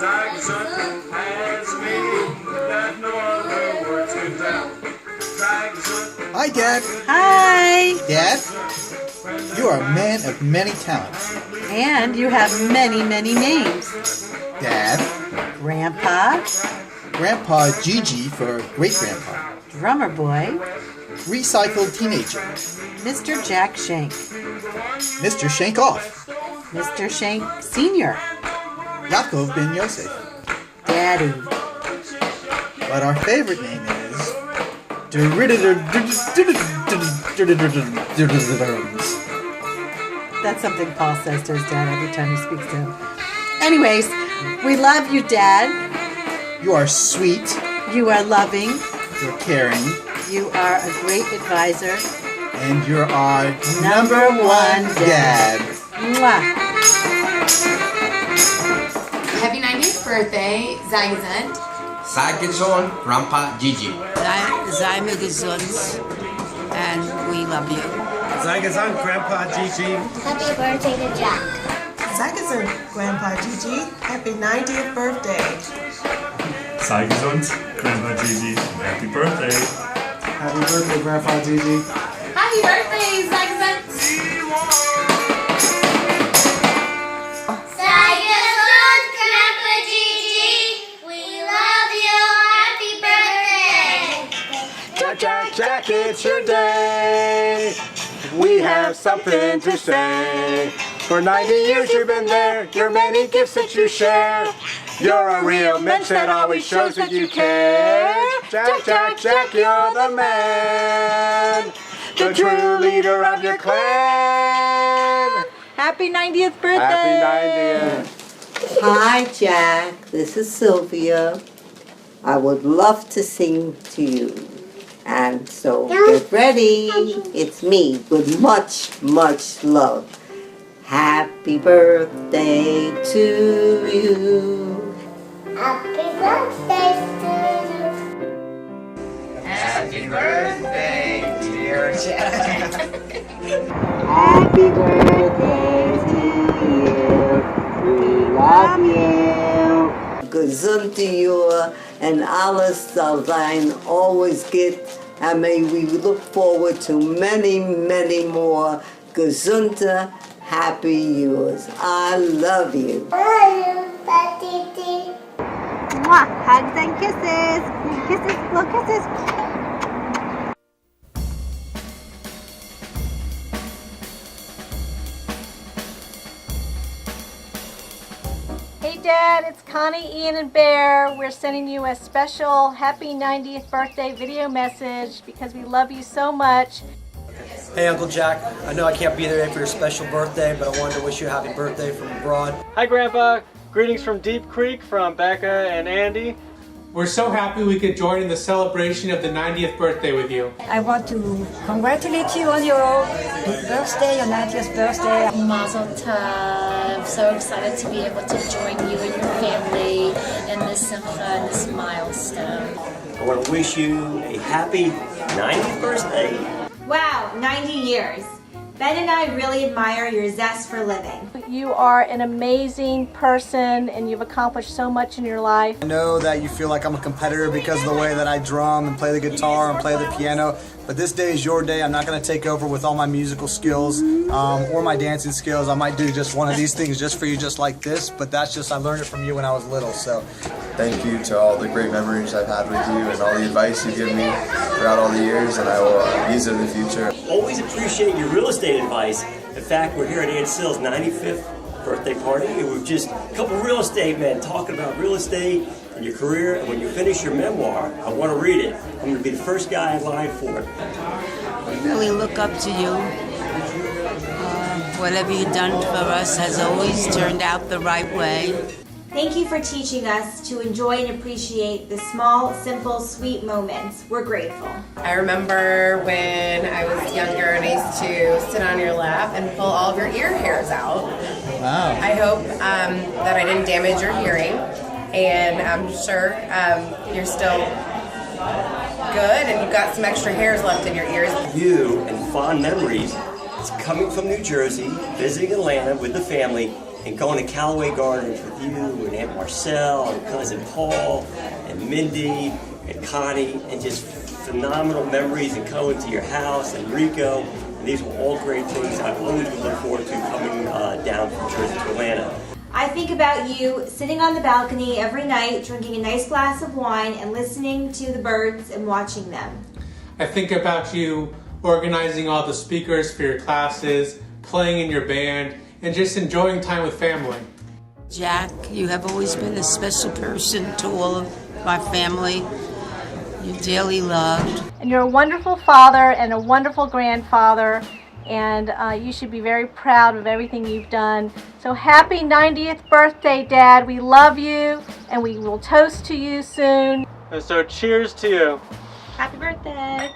Sei gesund has a meaning that no other words can tell. Sei gesund. Hi, Dad. Hi. Dad, you are a man of many talents. And you have many, many names. Dad. Grandpa. Grandpa Gigi for great-grandpa. Drummer boy. Recycled teenager. Mr. Jack Shenk. Mr. Shenk off. Mr. Shenk Sr. Yaakov ben Yosef. Daddy. But our favorite name is... That's something Paul says to his dad every time he speaks to him. Anyways, we love you, Dad. You are sweet. You are loving. You're caring. You are a great advisor. And you're our number one dad. Mwah. Happy 90th birthday, sei gesund. Sei gesund, Grandpa Gigi. Sei mir gesund, and we love you. Sei gesund, Grandpa Gigi. Happy birthday to Jack. Sei gesund, Grandpa Gigi. Happy 90th birthday. Sei gesund, Grandpa Gigi. Happy birthday. Happy birthday, Grandpa Gigi. Happy birthday, sei gesund. Sei gesund, Grandpa Gigi. We love you. Happy birthday. Jack, Jack, Jack, it's your day. We have something to say. For 90 years you've been there, your many gifts that you share. You're a real mensch that always shows that you care. Jack, Jack, Jack, you're the man, the true leader of your clan. Happy 90th birthday. Happy 90th. Hi, Jack. This is Sylvia. I would love to sing to you. And so get ready. It's me with much, much love. Happy birthday to you. Happy birthday to you. Happy birthday, dear Jack. Happy birthday to you. We love you. Gesund to you and alles soll sein, always get. And may we look forward to many, many more gesunde, happy years. I love you. Mwah. Hugs and kisses. Kisses, little kisses. Hey Dad, it's Connie, Ian, and Bear. We're sending you a special happy 90th birthday video message because we love you so much. Hey Uncle Jack, I know I can't be there for your special birthday, but I wanted to wish you a happy birthday from abroad. Hi Grandpa, greetings from Deep Creek from Becca and Andy. We're so happy we could join in the celebration of the 90th birthday with you. I want to congratulate you on your big birthday, your 90th birthday. Mazel tov. So excited to be able to join you and your family in this simcha and this milestone. I want to wish you a happy 90th birthday. Wow, 90 years. Ben and I really admire your zest for living. You are an amazing person and you've accomplished so much in your life. I know that you feel like I'm a competitor because of the way that I drum and play the guitar and play the piano, but this day is your day. I'm not going to take over with all my musical skills or my dancing skills. I might do just one of these things just for you, just like this, but that's just, I learned it from you when I was little. So thank you to all the great memories I've had with you and all the advice you've given me throughout all the years, and I will use it in the future. Always appreciate your real estate advice. In fact, we're here at Aunt Sill's 95th birthday party, and we're just a couple real estate men talking about real estate and your career. And when you finish your memoir, I want to read it. I'm going to be the first guy in line for it. We really look up to you. Whatever you've done for us has always turned out the right way. Thank you for teaching us to enjoy and appreciate the small, simple, sweet moments. We're grateful. I remember when I was younger and I used to sit on your lap and pull all of your ear hairs out. Wow. I hope that I didn't damage your hearing, and I'm sure you're still good and you've got some extra hairs left in your ears. You and fond memories. It's coming from New Jersey, visiting Atlanta with the family, and going to Callaway Gardens with you and Aunt Marcel and Cousin Paul and Mindy and Connie, and just phenomenal memories, and going to your house and Rico. And these were all great things I always would look forward to coming down from Jersey to Atlanta. I think about you sitting on the balcony every night, drinking a nice glass of wine and listening to the birds and watching them. I think about you organizing all the speakers for your classes, playing in your band, and just enjoying time with family. Jack, you have always been a special person to all of my family. You're dearly loved. And you're a wonderful father and a wonderful grandfather, and you should be very proud of everything you've done. So happy 90th birthday, Dad. We love you, and we will toast to you soon. And so cheers to you. Happy birthday.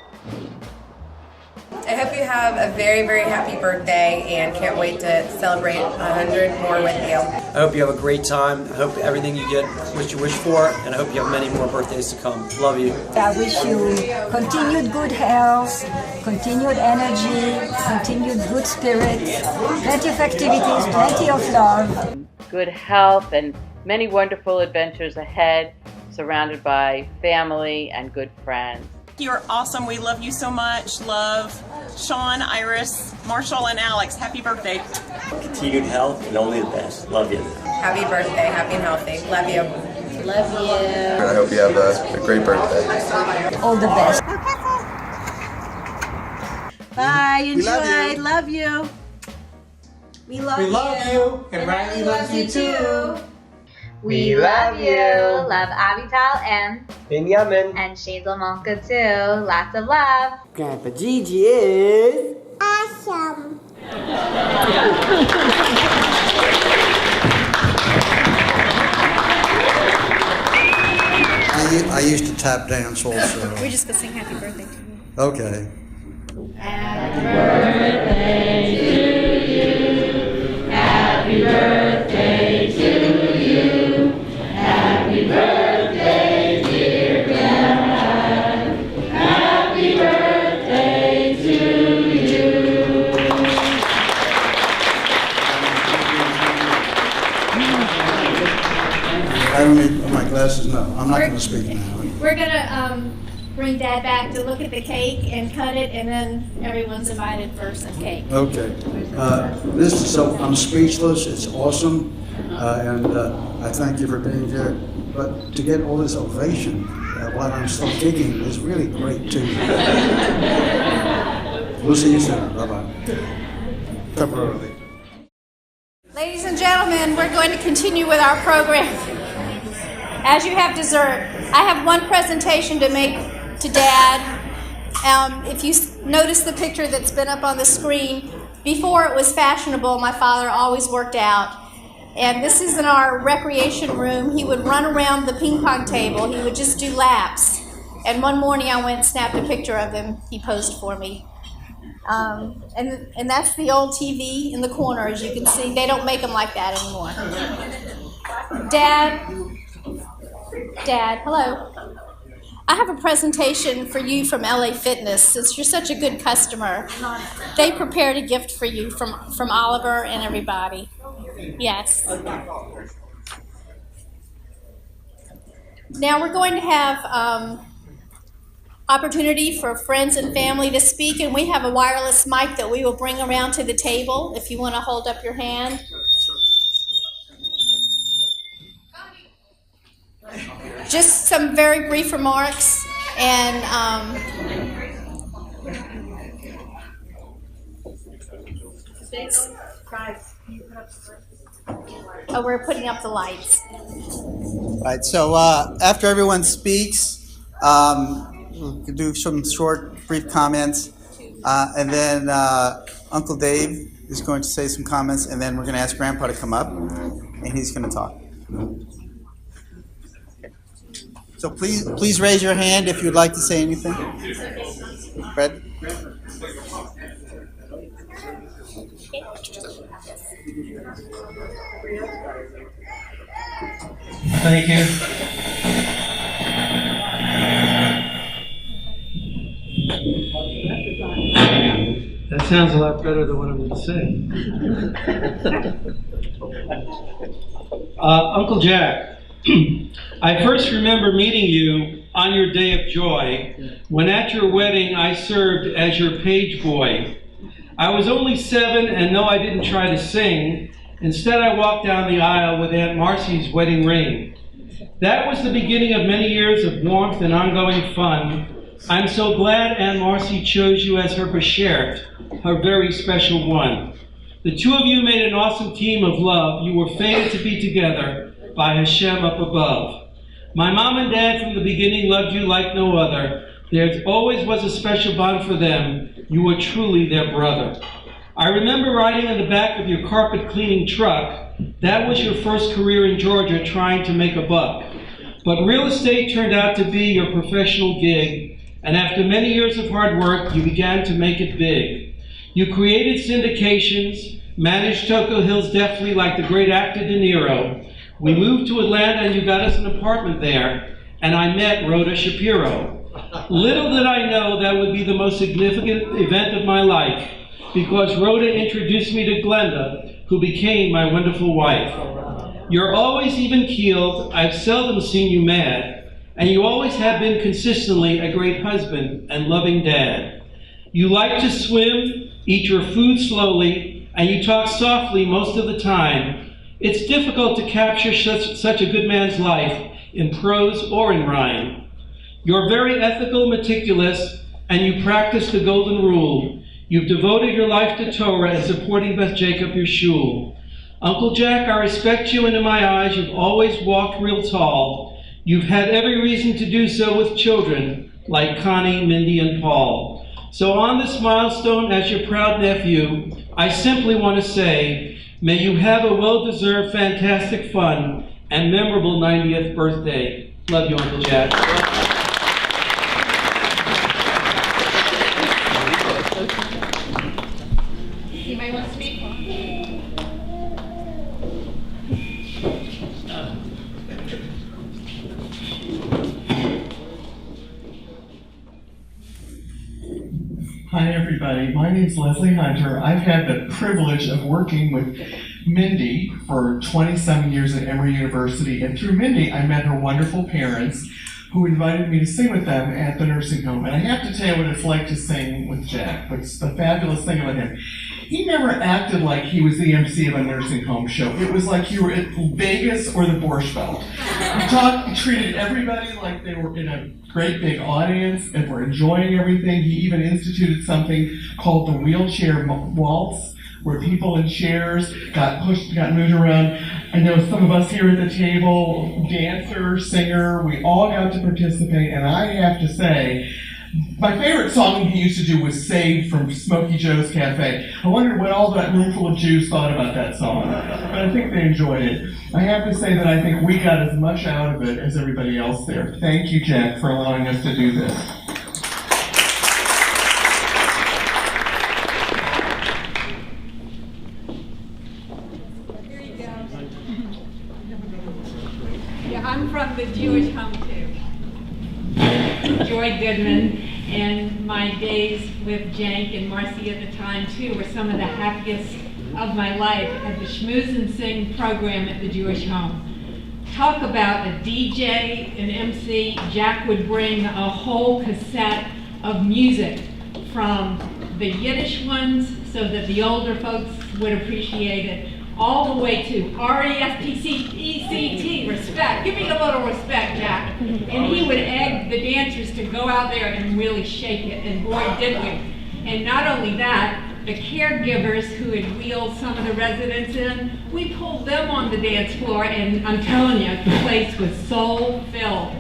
I hope you have a very, very happy birthday and can't wait to celebrate 100 more with you. I hope you have a great time. I hope everything you get what you wish for, and I hope you have many more birthdays to come. Love you. I wish you continued good health, continued energy, continued good spirits, plenty of activities, plenty of love. Good health and many wonderful adventures ahead, surrounded by family and good friends. You're awesome. We love you so much. Love Sean, Iris, Marshall, and Alex. Happy birthday. Continued health and only the best. Love you. Happy birthday. Happy and healthy. Love you. Love you. And I hope you have a great birthday. All the best. Bye. Enjoy. love you. Love you. We love you. And Riley loves you too. We love you. Love Avital and Benjamin. And Shazel Malka too. Lots of love. Grandpa Gigi is awesome. I used to tap dance also. We're just gonna sing happy birthday to you. Okay. Happy birthday to you. Happy birthday to you. Happy birthday, dear Dad. Happy birthday to you. I don't need my glasses. No, I'm not going to speak now. We're gonna bring Dad back to look at the cake and cut it, and then everyone's invited for some cake. Okay. This is so I'm speechless. It's awesome, and I thank you for being here. But to get all this ovation while I'm still kicking is really great too. We'll see you soon. Bye bye. Temporarily. Ladies and gentlemen, we're going to continue with our program. As you have dessert, I have one presentation to make to Dad. If you notice the picture that's been up on the screen, before it was fashionable, my father always worked out. And this is in our recreation room. He would run around the ping pong table. He would just do laps. And one morning I went and snapped a picture of him. He posed for me. And that's the old TV in the corner, as you can see. They don't make them like that anymore. Dad, hello. I have a presentation for you from LA Fitness. Since you're such a good customer, they prepared a gift for you from Oliver and everybody. Yes. Now we're going to have opportunity for friends and family to speak, and we have a wireless mic that we will bring around to the table if you want to hold up your hand. Just some very brief remarks, and oh, we're putting up the lights. Right, so after everyone speaks, we'll do some short, brief comments, and then Uncle Dave is going to say some comments, and then we're going to ask Grandpa to come up, and he's going to talk. So please raise your hand if you'd like to say anything. Fred? Thank you. That sounds a lot better than what I'm going to say. Uncle Jack, I first remember meeting you on your day of joy when at your wedding I served as your page boy. I was only 7, and no, I didn't try to sing. Instead, I walked down the aisle with Aunt Marcy's wedding ring. That was the beginning of many years of warmth and ongoing fun. I'm so glad Aunt Marcy chose you as her beshert, her very special one. The two of you made an awesome team of love. You were fated to be together by Hashem up above. My mom and dad from the beginning loved you like no other. There always was a special bond for them. You were truly their brother. I remember riding in the back of your carpet cleaning truck. That was your first career in Georgia, trying to make a buck. But real estate turned out to be your professional gig, and after many years of hard work, you began to make it big. You created syndications, managed Toco Hills deftly like the great actor De Niro. We moved to Atlanta and you got us an apartment there, and I met Rhoda Shapiro. Little did I know that would be the most significant event of my life, because Rhoda introduced me to Glenda, who became my wonderful wife. You're always even-keeled. I've seldom seen you mad, and you always have been consistently a great husband and loving dad. You like to swim, eat your food slowly, and you talk softly most of the time. It's difficult to capture such a good man's life in prose or in rhyme. You're very ethical, meticulous, and you practice the golden rule. You've devoted your life to Torah and supporting Beth Jacob, your shul. Uncle Jack, I respect you, and in my eyes, you've always walked real tall. You've had every reason to do so with children like Connie, Mindy, and Paul. So on this milestone as your proud nephew, I simply want to say, may you have a well-deserved, fantastic, fun, and memorable 90th birthday. Love you, Uncle Jack. You may want to speak. Hi, everybody. My name's Leslie Hunter. I've had the privilege of working with Mindy for 27 years at Emory University, and through Mindy, I met her wonderful parents who invited me to sing with them at the nursing home. And I have to tell you what it's like to sing with Jack. What's the fabulous thing about him? He never acted like he was the MC of a nursing home show. It was like you were at Vegas or the Borscht Belt. He treated everybody like they were in a great big audience and were enjoying everything. He even instituted something called the wheelchair waltz, where people in chairs got pushed, got moved around. I know some of us here at the table, dancer, singer, we all got to participate, and I have to say My favorite song he used to do was Saved from Smokey Joe's Cafe. I wondered what all that room full of Jews thought about that song, but I think they enjoyed it. I have to say that I think we got as much out of it as everybody else there. Thank you, Jack, for allowing us to do this. Yeah, I'm from the Jewish home too. Joy Goodman, and my days with Shenk and Marcy at the time too were some of the happiest of my life at the Schmooze and Sing program at the Jewish home. Talk about a DJ, an MC. Jack would bring a whole cassette of music from the Yiddish ones so that the older folks would appreciate it, all the way to R-E-S-P-C-E-C-T, respect. Give me a little respect, Jack. And he would egg the dancers to go out there and really shake it, and boy, did we. And not only that, the caregivers who had wheeled some of the residents in, we pulled them on the dance floor, and I'm telling you, the place was soul-filled.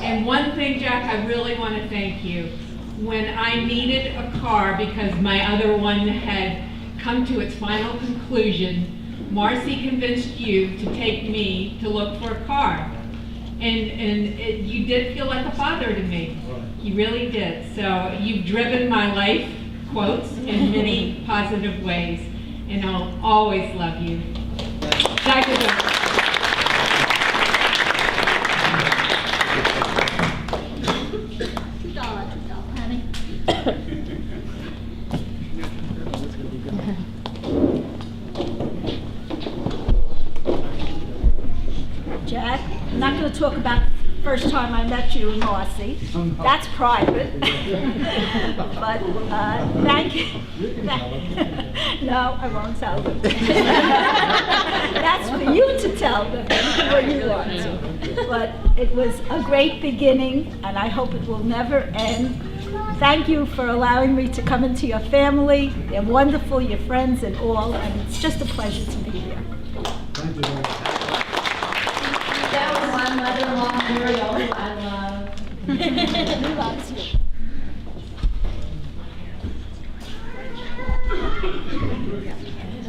And one thing, Jack, I really want to thank you. When I needed a car because my other one had come to its final conclusion, Marcy convinced you to take me to look for a car. And you did feel like a father to me. You really did. So you've driven my life, quotes, in many positive ways. And I'll always love you. Dr. Jack, I'm not going to talk about the first time I met you and Marcy. That's private. But thank you. No, I won't tell them. That's for you to tell them when you want to. But it was a great beginning, and I hope it will never end. Thank you for allowing me to come into your family. They're wonderful, your friends and all, and it's just a pleasure to be here. Thank you. That was my mother-in-law, Muriel, who I love. He loves you.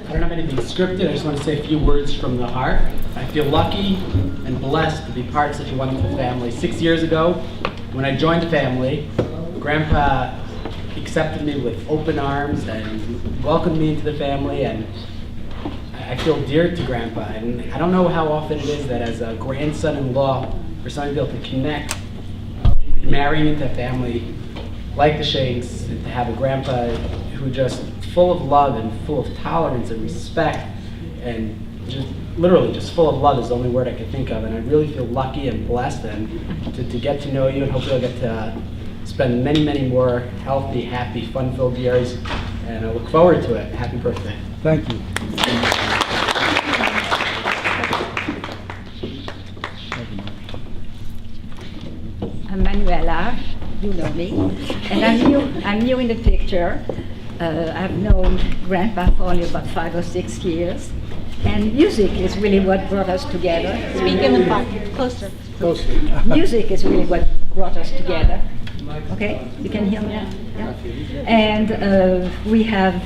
I don't have anything scripted. I just want to say a few words from the heart. I feel lucky and blessed to be part of such a wonderful family. 6 years ago, when I joined the family, Grandpa accepted me with open arms and welcomed me into the family, and I feel dear to Grandpa. And I don't know how often it is that as a grandson-in-law, for somebody to be able to connect, marrying into a family like the Shenks, to have a grandpa who just full of love and full of tolerance and respect, and just literally just full of love is the only word I could think of. And I really feel lucky and blessed and to get to know you, and hopefully I'll get to spend many, many more healthy, happy, fun-filled years, and I look forward to it. Happy birthday. Thank you. I'm Manuela, you know me, and I'm new in the picture. I've known Grandpa for only about 5 or 6 years, and music is really what brought us together. Speak in the mic, closer. Music is really what brought us together. Okay, you can hear me now? Yeah. And we have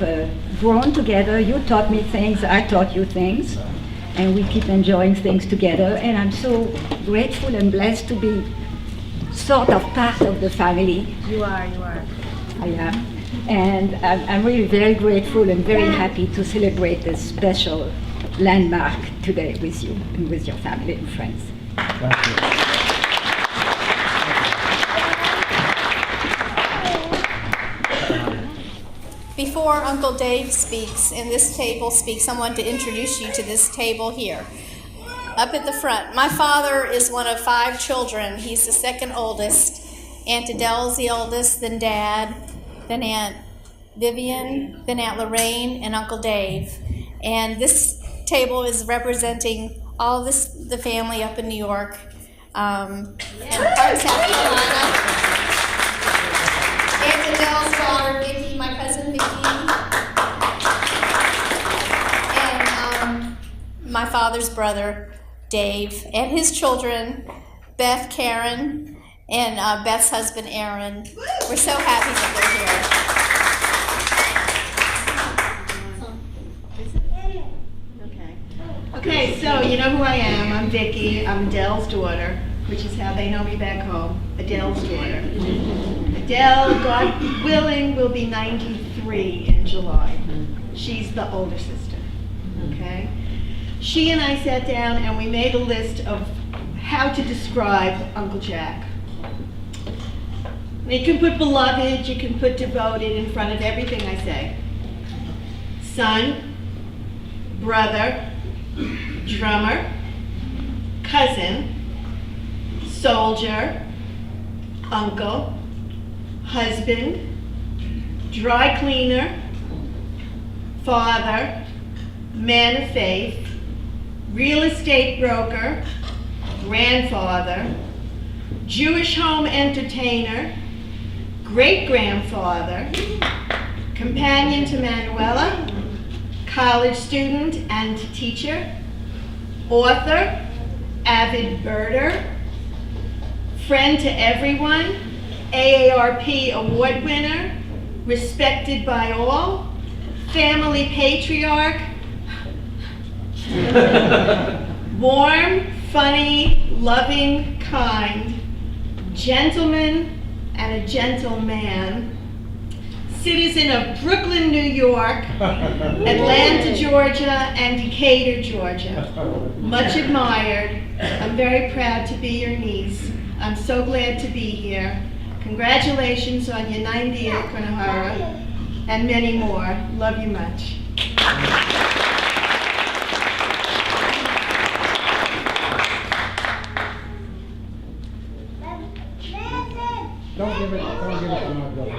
grown together. You taught me things, I taught you things, and we keep enjoying things together. And I'm so grateful and blessed to be sort of part of the family. You are. I am. And I'm really very grateful and very happy to celebrate this special landmark today with you and with your family and friends. Thank you. Before Uncle Dave speaks and this table speaks, I want to introduce you to this table here. Up at the front, my father is one of 5 children. He's the second oldest. Aunt Adele's the oldest, then Dad, then Aunt Vivian, then Aunt Lorraine, and Uncle Dave. And this table is representing all the family up in New York. And Park, South Carolina. Aunt Adele's daughter, Vicki, my cousin Vicki. And my father's brother, Dave, and his children, Beth, Karen, and Beth's husband, Aaron. We're so happy that they're here. Okay, so you know who I am. I'm Vicky. I'm Adele's daughter, which is how they know me back home. Adele's daughter. Adele, God willing, will be 93 in July. She's the older sister. Okay? She and I sat down and we made a list of how to describe Uncle Jack. You can put beloved, you can put devoted in front of everything I say. Son, brother, drummer, cousin, soldier, uncle, husband, dry cleaner, father, man of faith, real estate broker, grandfather, Jewish home entertainer, great-grandfather, companion to Manuela, college student and teacher, author, avid birder, friend to everyone, AARP award winner, respected by all, family patriarch, warm, funny, loving, kind, gentleman and a gentleman, citizen of Brooklyn, New York, Atlanta, Georgia, and Decatur, Georgia. Much admired. I'm very proud to be your niece. I'm so glad to be here. Congratulations on your 90th, Konohara, and many more. Love you much. Don't give it to my brother.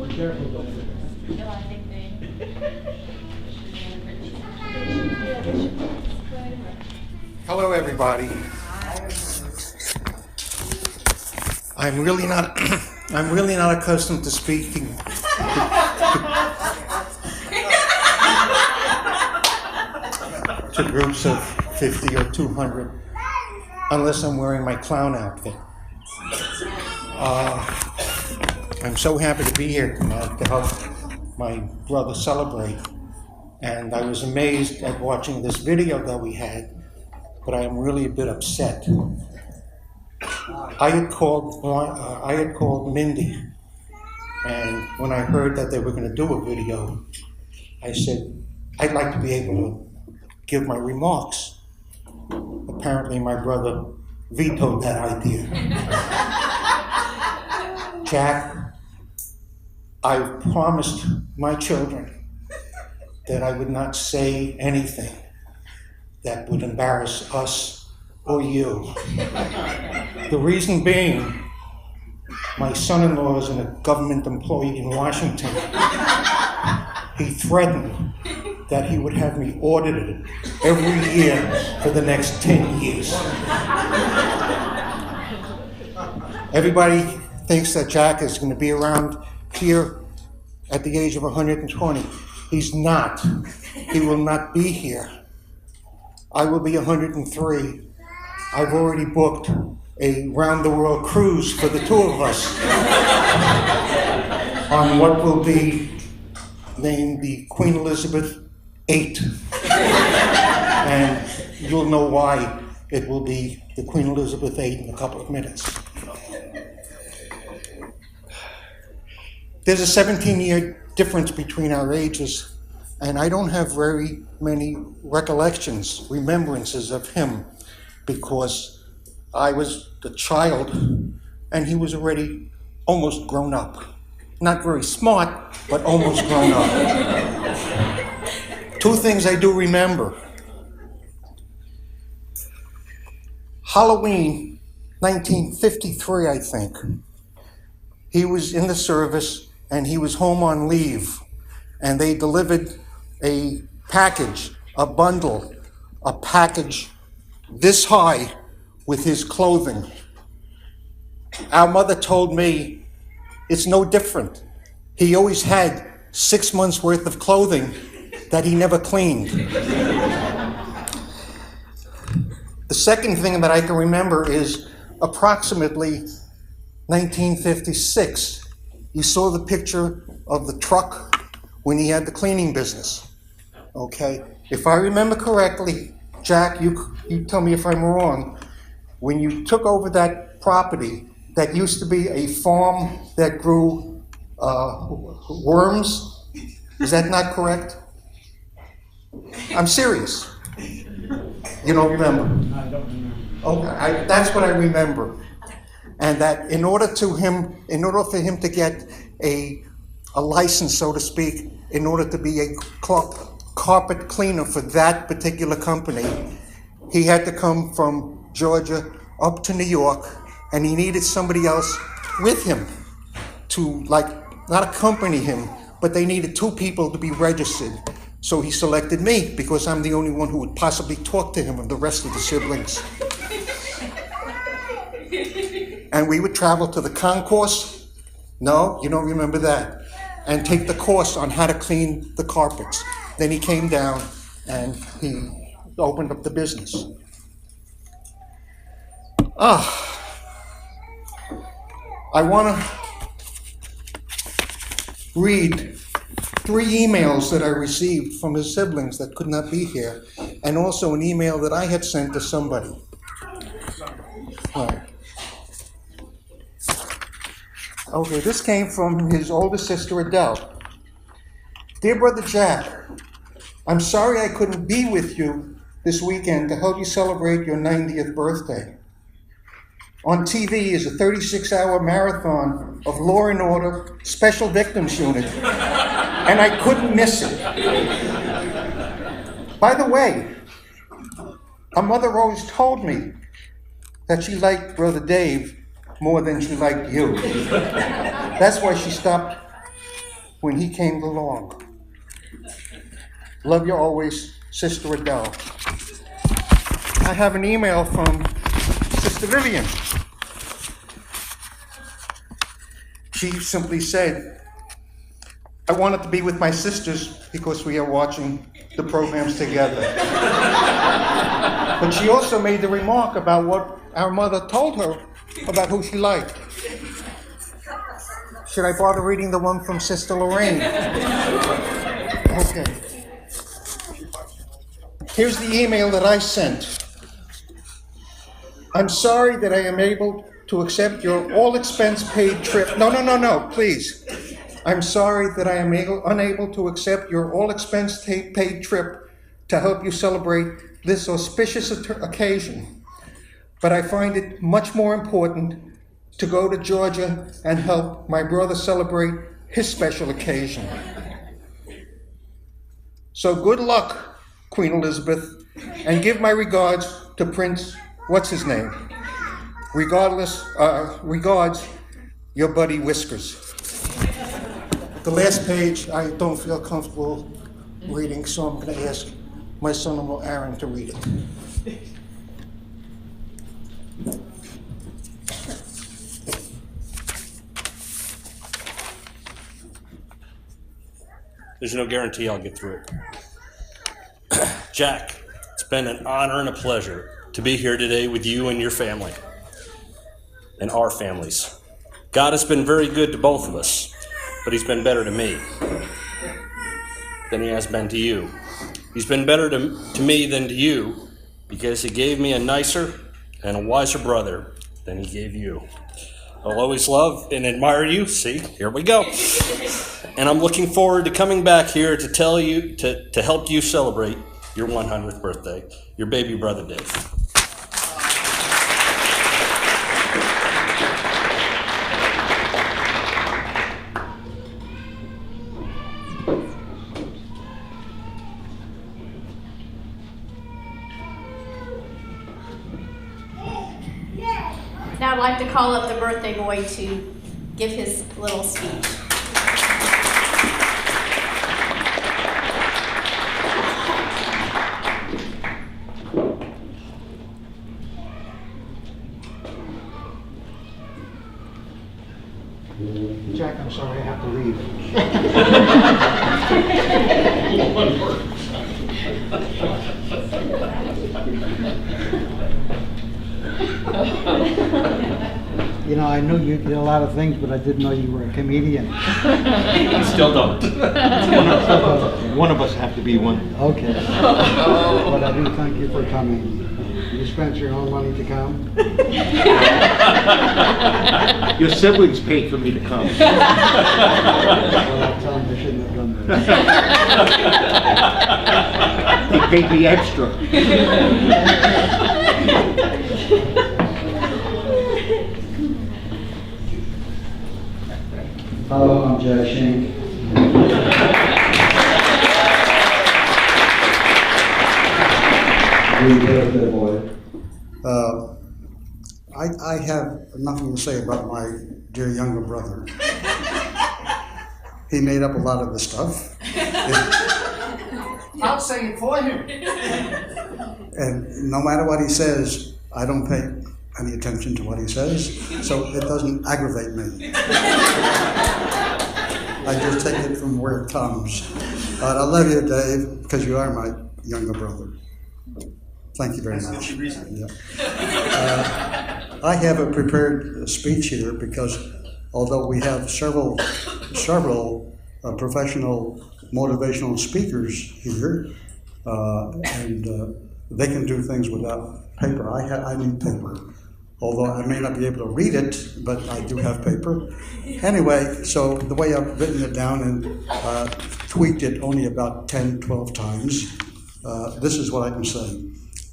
Be careful, though. Hello, everybody. I'm really not accustomed to speaking to groups of 50 or 200 unless I'm wearing my clown outfit. I'm so happy to be here tonight to help my brother celebrate. And I was amazed at watching this video that we had, but I am really a bit upset. I had called Mindy, and when I heard that they were going to do a video, I said, I'd like to be able to give my remarks. Apparently my brother vetoed that idea. Jack, I've promised my children that I would not say anything that would embarrass us or you. The reason being, my son-in-law is a government employee in Washington. He threatened that he would have me audited every year for the next 10 years. Everybody thinks that Jack is going to be around here at the age of 120. He's not. He will not be here. I will be 103. I've already booked a round-the-world cruise for the two of us on what will be named the Queen Elizabeth VIII. And you'll know why it will be the Queen Elizabeth VIII in a couple of minutes. There's a 17-year difference between our ages, and I don't have very many recollections, remembrances of him, because I was the child and he was already almost grown up. Not very smart, but almost grown up. Two things I do remember. Halloween, 1953, I think. He was in the service and he was home on leave, and they delivered a package, a bundle, a package this high with his clothing. Our mother told me it's no different. He always had 6 months worth of clothing that he never cleaned. The second thing that I can remember is approximately 1956. You saw the picture of the truck when he had the cleaning business. Okay? If I remember correctly, Jack, you tell me if I'm wrong, when you took over that property, that used to be a farm that grew worms. Is that not correct? I'm serious. You don't remember? No, I don't remember. Okay, that's what I remember. And that in order for him to get a license, so to speak, in order to be a carpet cleaner for that particular company, he had to come from Georgia up to New York, and he needed somebody else with him to, like, not accompany him, but they needed 2 people to be registered. So he selected me because I'm the only one who would possibly talk to him of the rest of the siblings. And we would travel to the concourse. No, you don't remember that. And take the course on how to clean the carpets. Then he came down and he opened up the business. I want to read 3 emails that I received from his siblings that could not be here, and also an email that I had sent to somebody. All right. Okay, this came from his older sister, Adele. Dear Brother Jack, I'm sorry I couldn't be with you this weekend to help you celebrate your 90th birthday. On TV is a 36-hour marathon of Law & Order Special Victims Unit, and I couldn't miss it. By the way, our mother always told me that she liked Brother Dave more than she liked you. That's why she stopped when he came along. Love you always, Sister Adele. I have an email from Sister Vivian. She simply said, I wanted to be with my sisters because we are watching the programs together. But she also made the remark about what our mother told her about who she liked. Should I bother reading the one from Sister Lorraine? Okay. Here's the email that I sent. I'm sorry that I am able to accept your all-expense-paid trip. No, please. I'm sorry that I am unable to accept your all-expense-paid trip to help you celebrate this auspicious occasion. But I find it much more important to go to Georgia and help my brother celebrate his special occasion. So good luck, Queen Elizabeth, and give my regards to Prince, what's his name? Regards, your buddy Whiskers. The last page I don't feel comfortable reading, so I'm going to ask my son-in-law Aaron to read it. There's no guarantee I'll get through it. Jack, it's been an honor and a pleasure to be here today with you and your family and our families. God has been very good to both of us, but he's been better to me than he has been to you. He's been better to me than to you because he gave me a nicer and a wiser brother than he gave you. I'll always love and admire you. See, here we go. And I'm looking forward to coming back here to tell you, to help you celebrate your 100th birthday, your baby brother Dave. Now I'd like to call up the birthday boy to give his little speech. Jack, I'm sorry, I have to leave. You know, I knew you did a lot of things, but I didn't know you were a comedian. You still don't. One of us have to be one. Okay. But I do thank you for coming. You spent your own money to come? Your siblings paid for me to come. Well, I'll tell them they shouldn't have done that. They paid me extra. Hello, I'm Shenk. Good boy. I have nothing to say about my dear younger brother. He made up a lot of the stuff. I'll say it for him. And no matter what he says, I don't pay any attention to what he says, so it doesn't aggravate me. I just take it from where it comes. But I love you, Dave, because you are my younger brother. Thank you very much. Yeah. I have a prepared speech here because although we have several professional motivational speakers here, and they can do things without paper. I need paper. Although I may not be able to read it, but I do have paper. Anyway, so the way I've written it down and tweaked it only about 10, 12 times, this is what I can say.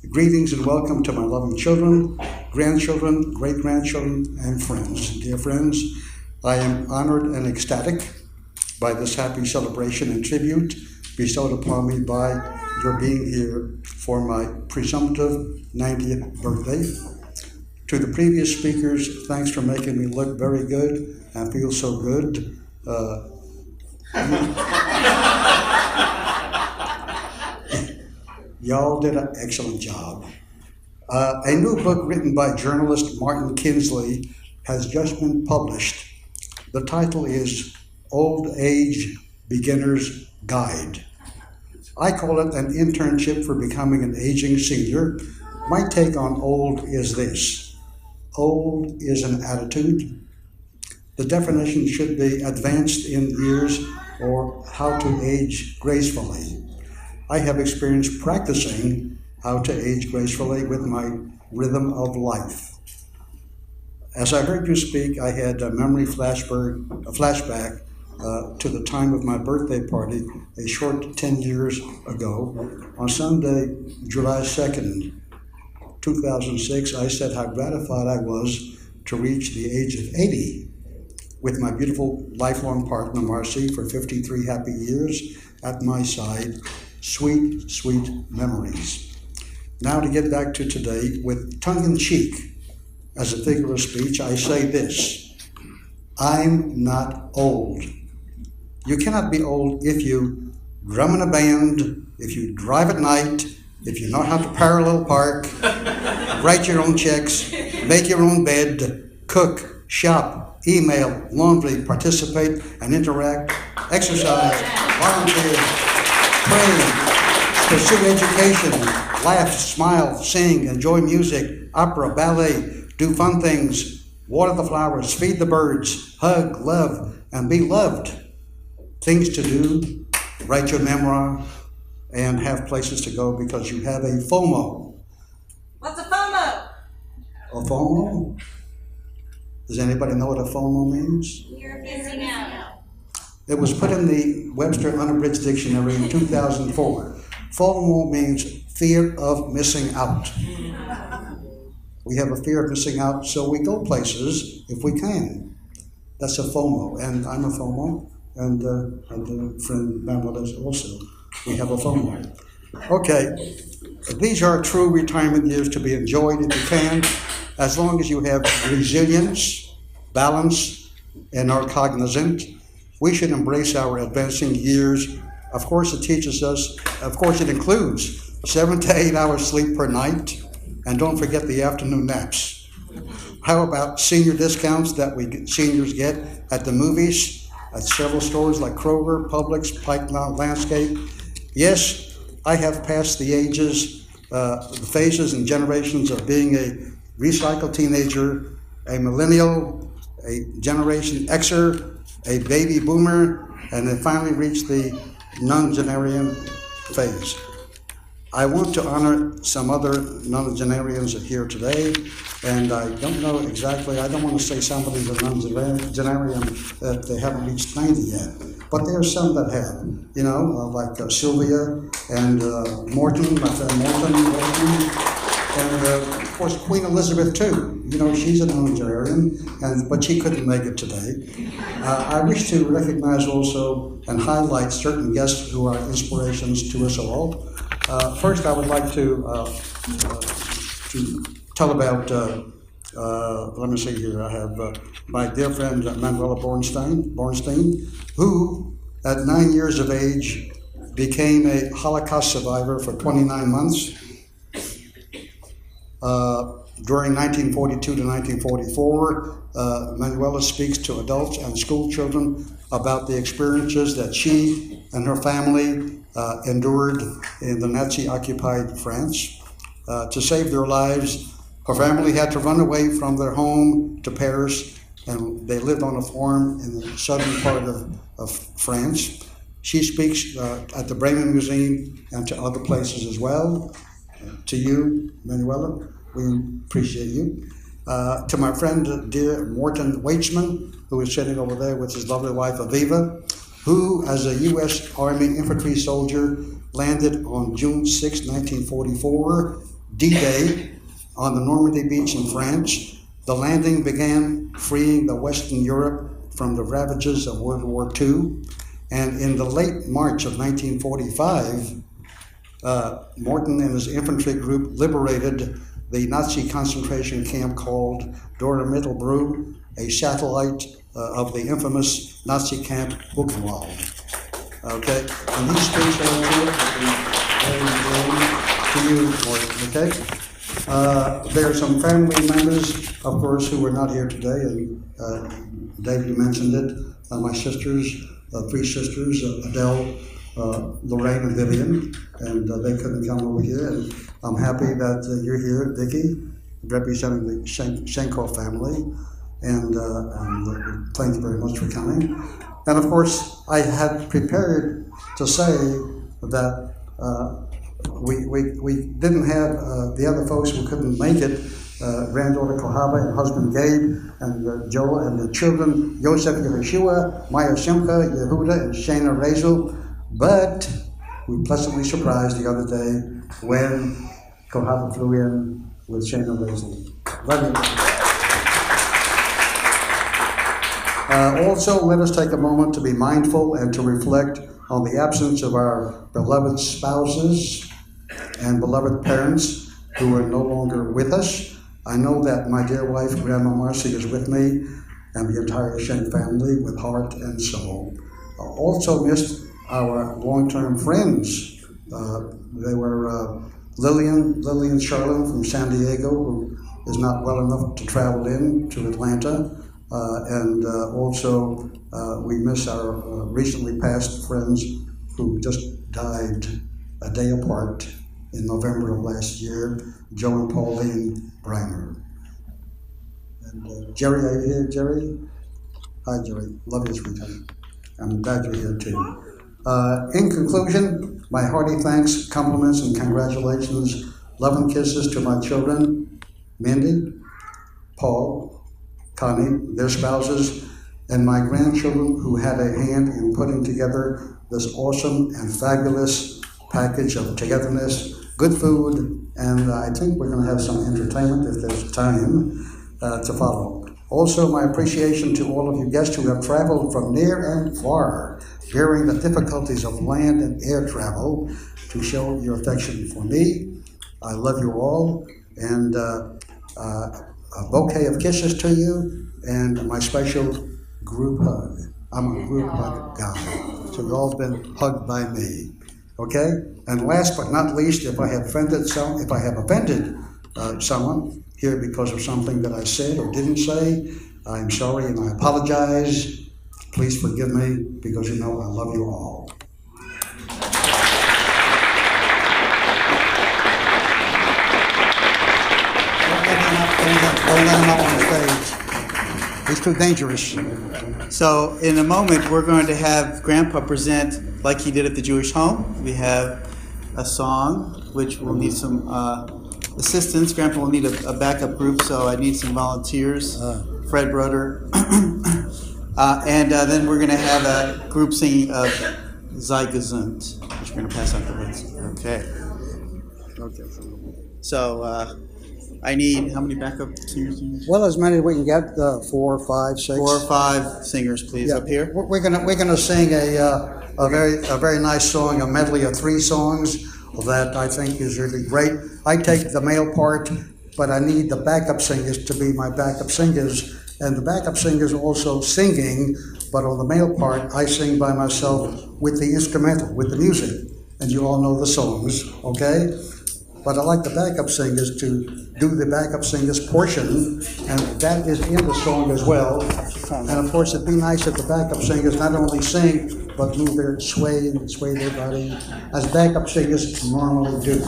Greetings and welcome to my loving children, grandchildren, great-grandchildren, and friends. Dear friends, I am honored and ecstatic by this happy celebration and tribute bestowed upon me by your being here for my presumptive 90th birthday. To the previous speakers, thanks for making me look very good and feel so good. Y'all did an excellent job. A new book written by journalist Martin Kinsley has just been published. The title is Old Age Beginner's Guide. I call it an internship for becoming an aging senior. My take on old is this. Old is an attitude. The definition should be advanced in years or how to age gracefully. I have experience practicing how to age gracefully with my rhythm of life. As I heard you speak, I had a memory flashback to the time of my birthday party a short 10 years ago. On Sunday, July 2nd, 2006, I said how gratified I was to reach the age of 80 with my beautiful lifelong partner, Marcy, for 53 happy years at my side. Sweet, sweet memories. Now to get back to today, with tongue-in-cheek as a figure of speech, I say this: I'm not old. You cannot be old if you drum in a band, if you drive at night, if you know how to parallel park, write your own checks, make your own bed, cook, shop, email, laundry, participate and interact, exercise, volunteer, pray, pursue education, laugh, smile, sing, enjoy music, opera, ballet, do fun things, water the flowers, feed the birds, hug, love, and be loved. Things to do, write your memoir, and have places to go because you have a FOMO. What's a FOMO? A FOMO? Does anybody know what a FOMO means? You're missing out. It was put in the Webster Unabridged Dictionary in 2004. FOMO means fear of missing out. We have a fear of missing out, so we go places if we can. That's a FOMO, and I'm a FOMO, and a friend Pamela is also. We have a FOMO. Okay, these are true retirement years to be enjoyed if you can, as long as you have resilience, balance, and are cognizant. We should embrace our advancing years. Of course, it teaches us, of course, it includes 7 to 8 hours sleep per night, and don't forget the afternoon naps. How about senior discounts that seniors get at the movies, at several stores like Kroger, Publix, Pike Mount Landscape? Yes, I have passed the ages, the phases and generations of being a recycled teenager, a millennial, a Generation Xer, a baby boomer, and then finally reached the nongenarian phase. I want to honor some other nongenarians here today, and I don't know exactly, I don't want to say somebody's a nongenarian that they haven't reached 90 yet, but there are some that have, you know, like Sylvia and Morton, my friend Morton, and of course Queen Elizabeth too. You know, she's a nongenarian, but she couldn't make it today. I wish to recognize also and highlight certain guests who are inspirations to us all. First, I would like to tell about, let me see here, I have my dear friend Manuela Bornstein, who at 9 years of age became a Holocaust survivor for 29 months. During 1942 to 1944, Manuela speaks to adults and school children about the experiences that she and her family endured in the Nazi-occupied France. To save their lives, her family had to run away from their home to Paris, and they lived on a farm in the southern part of France. She speaks at the Bremen Museum and to other places as well. To you, Manuela, we appreciate you. To my friend, dear Morton Weitzman, who is sitting over there with his lovely wife, Aviva, who, as a U.S. Army infantry soldier, landed on June 6, 1944, D-Day, on the Normandy beach in France. The landing began freeing the Western Europe from the ravages of World War II. And in the late March of 1945, Morton and his infantry group liberated the Nazi concentration camp called Dora Mittelbru, a satellite of the infamous Nazi camp Buchenwald. Okay, and these speeches are to you, Morton, okay? There are some family members, of course, who are not here today, and Dave, you mentioned it, my sisters, three sisters, Adele, Lorraine and Vivian, and they couldn't come over here, and I'm happy that you're here, Vicki, representing the Shenk family, and thank you very much for coming. And of course, I had prepared to say that we didn't have the other folks who couldn't make it, granddaughter Kohava and husband Gabe, and Joe, and the children, Yosef, Yeshua, Maya Simcha, Yehuda, and Shana Razel. But we pleasantly surprised the other day when Kohava flew in with Shana Razel. Love you. Also, let us take a moment to be mindful and to reflect on the absence of our beloved spouses and beloved parents who are no longer with us. I know that my dear wife, Grandma Marcy, is with me, and the entire Shenk family with heart and soul. Also missed our long-term friends. They were Lillian Charlin from San Diego, who is not well enough to travel in to Atlanta. And also we miss our recently passed friends who just died a day apart in November of last year, Joe and Pauline Breimer. And Jerry, are you here, Jerry? Hi, Jerry. Love you, sweetheart. I'm glad you're here too. In conclusion, my hearty thanks, compliments, and congratulations, love and kisses to my children, Mindy, Paul, Connie, their spouses, and my grandchildren who had a hand in putting together this awesome and fabulous package of togetherness, good food, and I think we're going to have some entertainment if there's time to follow. Also, my appreciation to all of you guests who have traveled from near and far, bearing the difficulties of land and air travel to show your affection for me. I love you all, and a bouquet of kisses to you, and my special group hug. I'm a group hug guy, so you've all been hugged by me. Okay? And last but not least, if I have offended someone, here because of something that I said or didn't say, I'm sorry and I apologize. Please forgive me because you know I love you all. Don't let him up on stage. He's too dangerous. So in a moment, we're going to have Grandpa present like he did at the Jewish home. We have a song, which will need some assistance. Grandpa will need a backup group, so I need some volunteers. Fred Broder. And then we're going to have a group singing of Sei Gesund, which we're going to pass out the words. Okay. So I need, how many backup singers? Well, as many as we can get, 4, 5, 6. 4 or 5 singers, please, Yeah, up here. We're gonna sing a very nice song, a medley of 3 songs that I think is really great. I take the male part, but I need the backup singers to be my backup singers, and the backup singers also singing, but on the male part, I sing by myself with the instrumental, with the music, and you all know the songs, okay? But I like the backup singers to do the backup singers portion, and that is in the song as well. And of course, it'd be nice if the backup singers not only sing, but move their sway their body as backup singers normally do.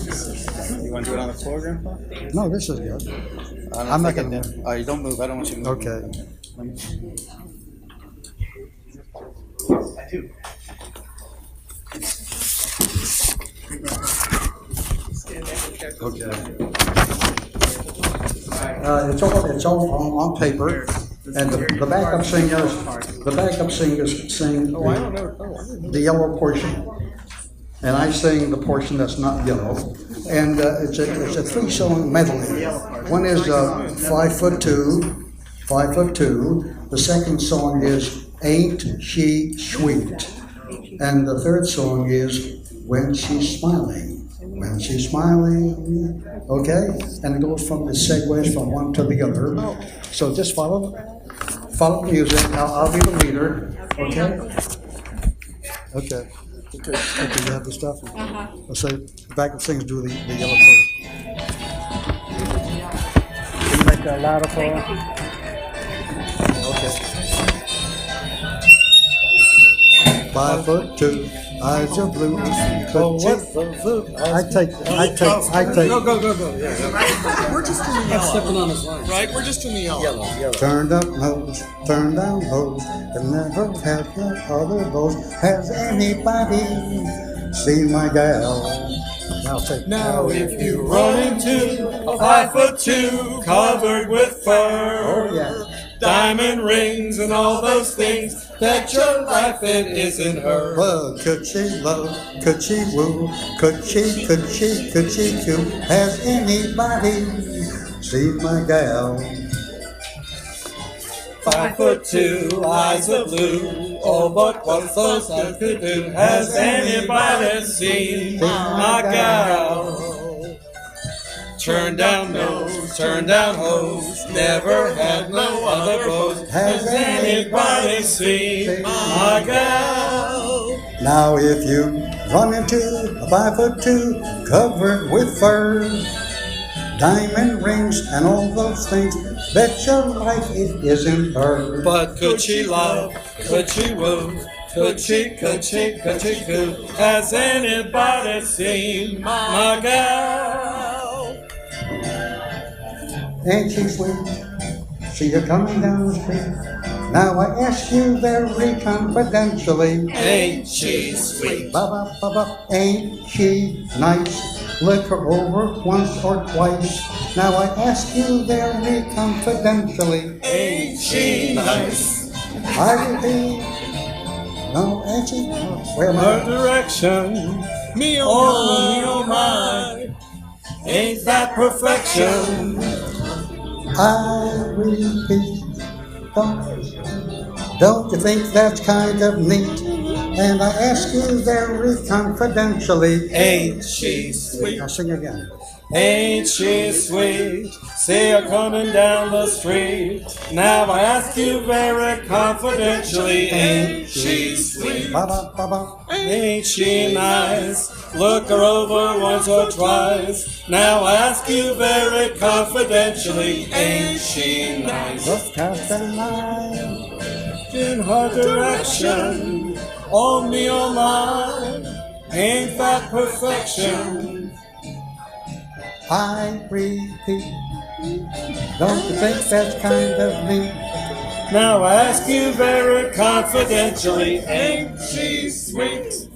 You want to do it on the floor, Grandpa? No, this is good. I'm not gonna. Oh, you don't move. I don't want you to move. Okay. I do. Okay. It's all on paper, and the backup singers sing the yellow portion, and I sing the portion that's not yellow, and it's a 3-song medley. One is 5'2", 5'2". The second song is Ain't She Sweet, and the third song is When She's Smiling. When she's smiling, okay? And it goes from, it segues from one to the other. So just follow the music. I'll be the leader, okay? Okay. Okay, you have the stuff? Let's say the backup singers do the yellow part. Can you make that louder for her? Okay. 5'2". Eyes are blue. I take. Go. Yeah. We're just in the yellow. Stepping on his line. Right? We're just in the yellow. Turned up nose, turned down hose, and never had no other bows. Has anybody seen my gal? Now if you run into a 5'2", covered with fur, diamond rings and all those things, bet your life it isn't her. Well, could she love, could she woo, could she coo? Has anybody seen my gal? 5'2", eyes are blue. Oh, but what's those that could do? Has anybody seen my gal? Turn down nose, turn down hose, never had no other clothes. Has anybody seen my gal? Now if you run into a 5'2", covered with fur, diamond rings and all those things, bet your life it isn't her. But could she love, could she woo, could she coo? Has anybody seen my gal? Ain't she sweet? See her coming down the street. Now I ask you very confidentially. Ain't she sweet? Ba-ba-ba-ba. Ain't she nice? Look her over once or twice. Now I ask you very confidentially. Ain't she nice? I repeat. No, ain't she? Where am I? Her direction, me oh my, ain't that perfection? I repeat. Don't you think that's kind of neat? And I ask you very confidentially. Ain't she sweet? Now sing again. Ain't she sweet? See her coming down the street. Now I ask you very confidentially, ain't she sweet? Ain't she nice? Look her over once or twice. Now I ask you very confidentially, ain't she nice? Just cast an eye in her direction, on me or mine, ain't that perfection? I repeat, don't you think that's kind of neat? Now I ask you very confidentially, ain't she sweet?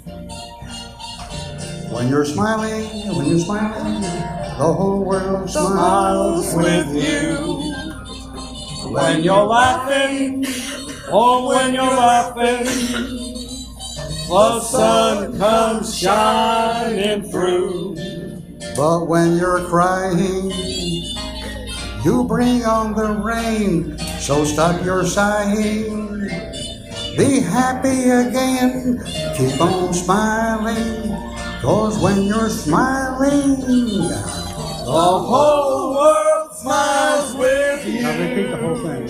When you're smiling, the whole world smiles with you. When you're laughing, oh, when you're laughing, the sun comes shining through. But when you're crying, you bring on the rain, so stop your sighing. Be happy again, keep on smiling, 'cause when you're smiling, the whole world smiles with you. Now repeat the whole thing.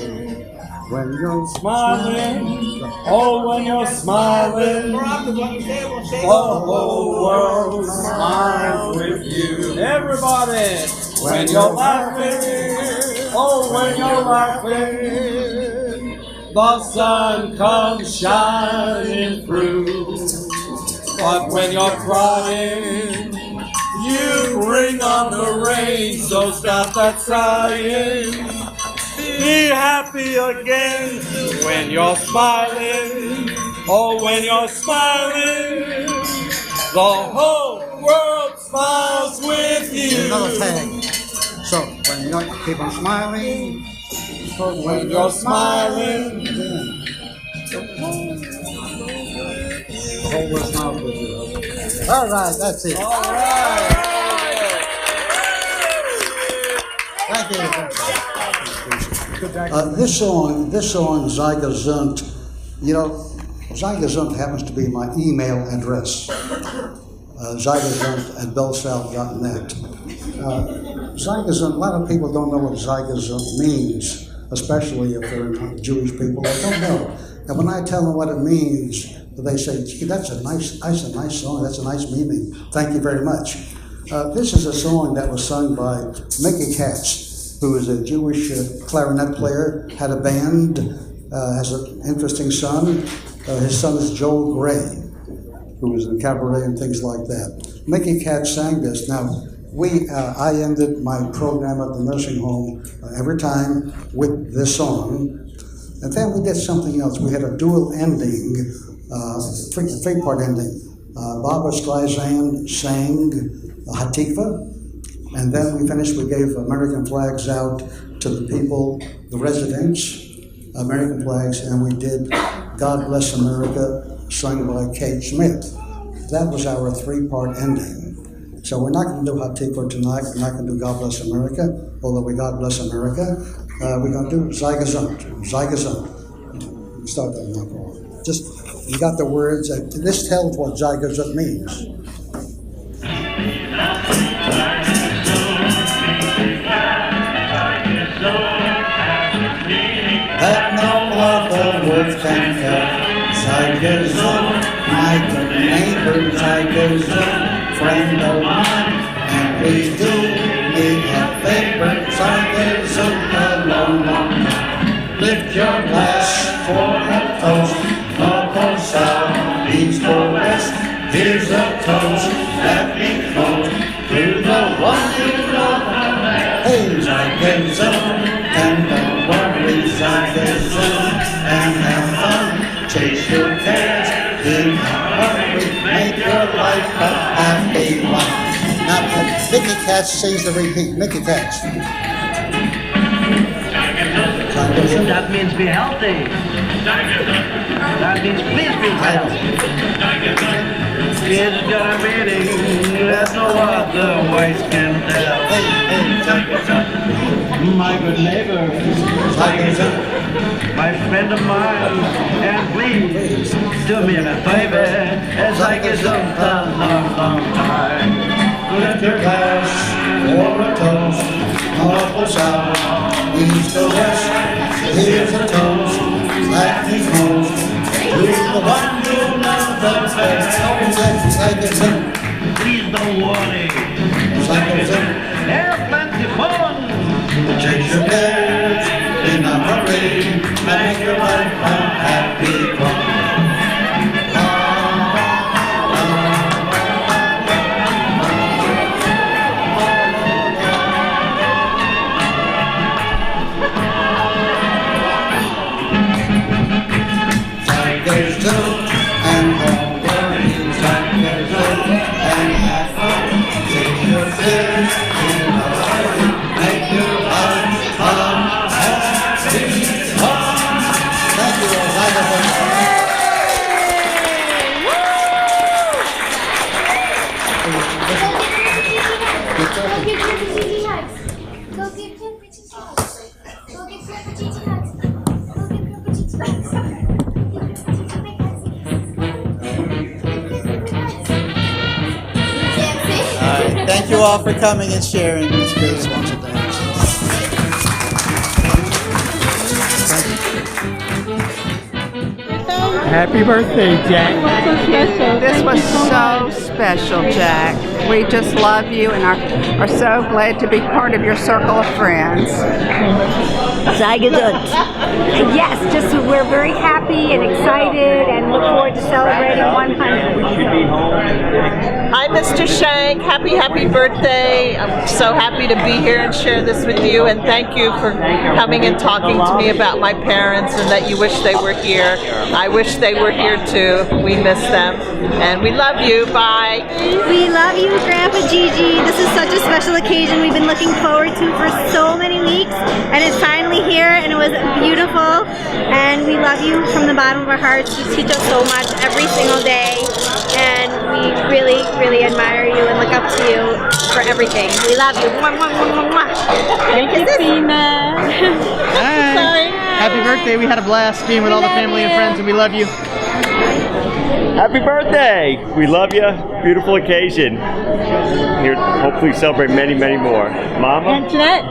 When you're smiling, oh, when you're smiling, the whole world smiles with you. Everybody, when you're laughing, oh, when you're laughing, the sun comes shining through. But when you're crying, you bring on the rain, so stop that sighing. Be happy again when you're smiling. Oh, when you're smiling, the whole world smiles with you. Another tag. So when you keep on smiling, when you're smiling, the whole world smiles with you. All right, that's it. All right. Thank you. This song, Zeigezunt, you know, Zeigezunt happens to be my email address. Zeigezunt@bellsouth.net. Zeigezunt, a lot of people don't know what Zeigezunt means, especially if they're not Jewish people. They don't know. And when I tell them what it means, they say, gee, that's a nice song, that's a nice meaning. Thank you very much. This is a song that was sung by Mickey Katz, who is a Jewish clarinet player, had a band, has an interesting son. His son is Joel Gray, who was in cabaret and things like that. Mickey Katz sang this. Now, I ended my program at the nursing home every time with this song. And then we did something else. We had a dual ending, three-part ending. Barbara Streisand sang Hatikva, and then we finished, we gave American flags out to the people, the residents, American flags, and we did God Bless America, sung by Kate Smith. That was our three-part ending. So we're not going to do Hatikva tonight, we're not going to do God Bless America, although we God Bless America. We're going to do Zeigezunt. Start that now, Paul. Just, you got the words, this tells what Zeigezunt means. That no other words can tell. Zeigezunt, my good neighbor, Zeigezunt, friend of mine, and we do need a favor, Zeigezunt, a long, long time. Lift your glass for a toast, north or south, east or west. Here's a toast that we float to the one you love. Hey, Zeigezunt, and don't worry, Zeigezunt, and have fun. Chase your cares, in a hurry, make your life a happy one. Now, Mickey Katz sings the repeat. Mickey Katz. That means be healthy. That means please be healthy. It's got a meaning that no other voice can tell. My good neighbor, my friend of mine, and please do me a favor as I get some a long, long time. lift your glass for a toast. North or south, east or west, here's a toast that means most to the one you love the best. Please don't worry. Have plenty fun. Chase your cares in a hurry. Make your life a happy one. Tigers do and all girls. Tigers do and have fun. Take your cares in a hurry. Make your life a happy one. Thank you, Thank you all for coming and sharing this great special day. Happy birthday, Jack. This was so special, Jack. We just love you and are so glad to be part of your circle of friends. Sei gesund. Yes, just we're very happy and excited and look forward to celebrating 100. Hi, Mr. Shenk. Happy birthday. I'm so happy to be here and share this with you, and thank you for coming and talking to me about my parents and that you wish they were here. I wish they were here too. We miss them, and we love you. Bye. We love you, Grandpa Gigi. This is such a special occasion we've been looking forward to for so many weeks, and it's finally here, and it was beautiful, and we love you from the bottom of our hearts. You teach us so much every single day, and we really, really admire you and look up to you for everything. We love you. Mwah, mwah, mwah, mwah, mwah. Thank you, Tina. Hi. Sorry. Happy birthday. We had a blast being with all the family and friends, and we love you. Happy birthday! We love you. Beautiful occasion. Here, hopefully celebrate many, many more. Mama? And Jeanette?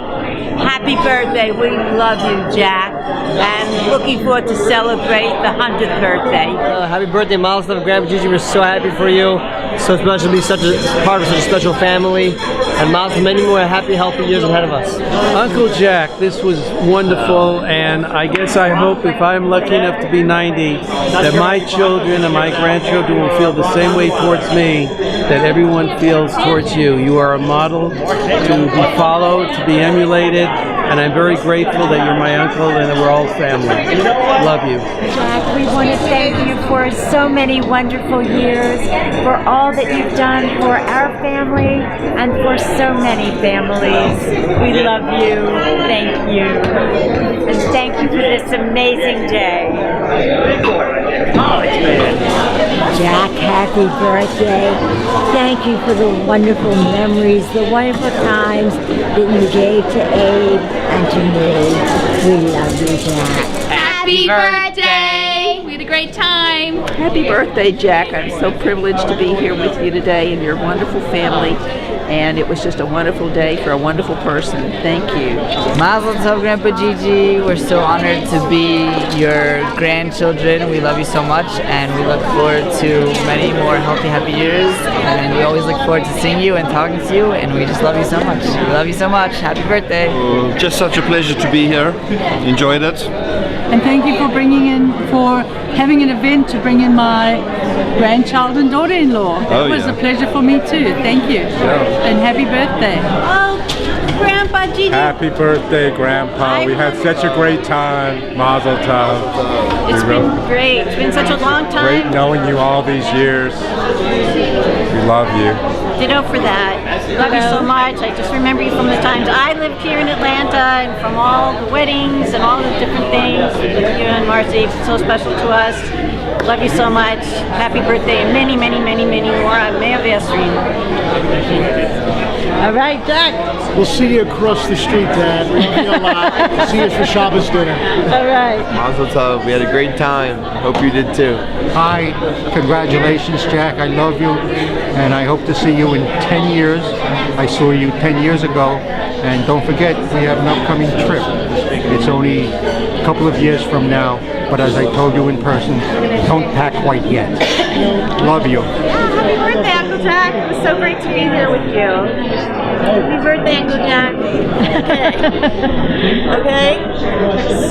Happy birthday. We love you, Jack. And looking forward to celebrate the 100th birthday. Happy birthday, milestone, Grandpa Gigi. We're so happy for you. So special to be such a part of such a special family. And milestone, many more happy, healthy years ahead of us. Uncle Jack, this was wonderful, and I guess I hope if I'm lucky enough to be 90, that my children and my grandchildren will feel the same way towards me that everyone feels towards you. You are a model to be followed, to be emulated, and I'm very grateful that you're my uncle and that we're all family. Love you. Jack, we want to thank you for so many wonderful years, for all that you've done for our family and for so many families. We love you. Thank you. And thank you for this amazing day. Jack, happy birthday. Thank you for the wonderful memories, the wonderful times that you gave to Abe and to me. We love you, Jack. Happy birthday! We had a great time. Happy birthday, Jack. I'm so privileged to be here with you today and your wonderful family. And it was just a wonderful day for a wonderful person. Thank you. Mazel tov, Grandpa Gigi. We're so honored to be your grandchildren. We love you so much, and we look forward to many more healthy, happy years. And we always look forward to seeing you and talking to you, and we just love you so much. We love you so much. Happy birthday. Just such a pleasure to be here. Enjoyed it. And thank you for having an event to bring in my grandchild and daughter-in-law. It was a pleasure for me too. Thank you. Yeah. And happy birthday. Oh, Grandpa Gigi. Happy birthday, Grandpa. We had such a great time. Mazel tov. It's been great. It's been such a long time. Great knowing you all these years. We love you. Ditto for that. Love you so much. I just remember you from the times I lived here in Atlanta and from all the weddings and all the different things with you and Marcy. It's so special to us. Love you so much. Happy birthday and many, many, many, many more. May All right, Jack. We'll see you across the street, Dad. We love you a lot. See you for Shabbos dinner. All right. Mazel tov. We had a great time. Hope you did too. Hi, congratulations, Jack. I love you, and I hope to see you in 10 years. I saw you 10 years ago, and don't forget, we have an upcoming trip. It's only a couple of years from now, but as I told you in person, don't pack quite yet. Love you. Happy birthday, Uncle Jack. It was so great to be here with you. Happy birthday, Uncle Jack. Okay.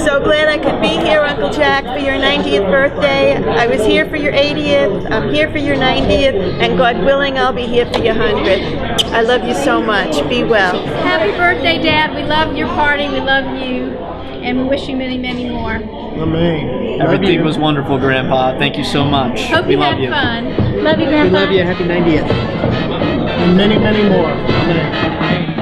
So glad I could be here, Uncle Jack, for your 90th birthday. I was here for your 80th. I'm here for your 90th, and God willing, I'll be here for your 100th. I love you so much. Be well. Happy birthday, Dad. We love your party. We love you. And we wish you many, many more. Amen. Everything was wonderful, Grandpa. Thank you so much. Hope we you love had you. fun. Love you, Grandpa. We love you. Happy 90th. And many, many more. Amen.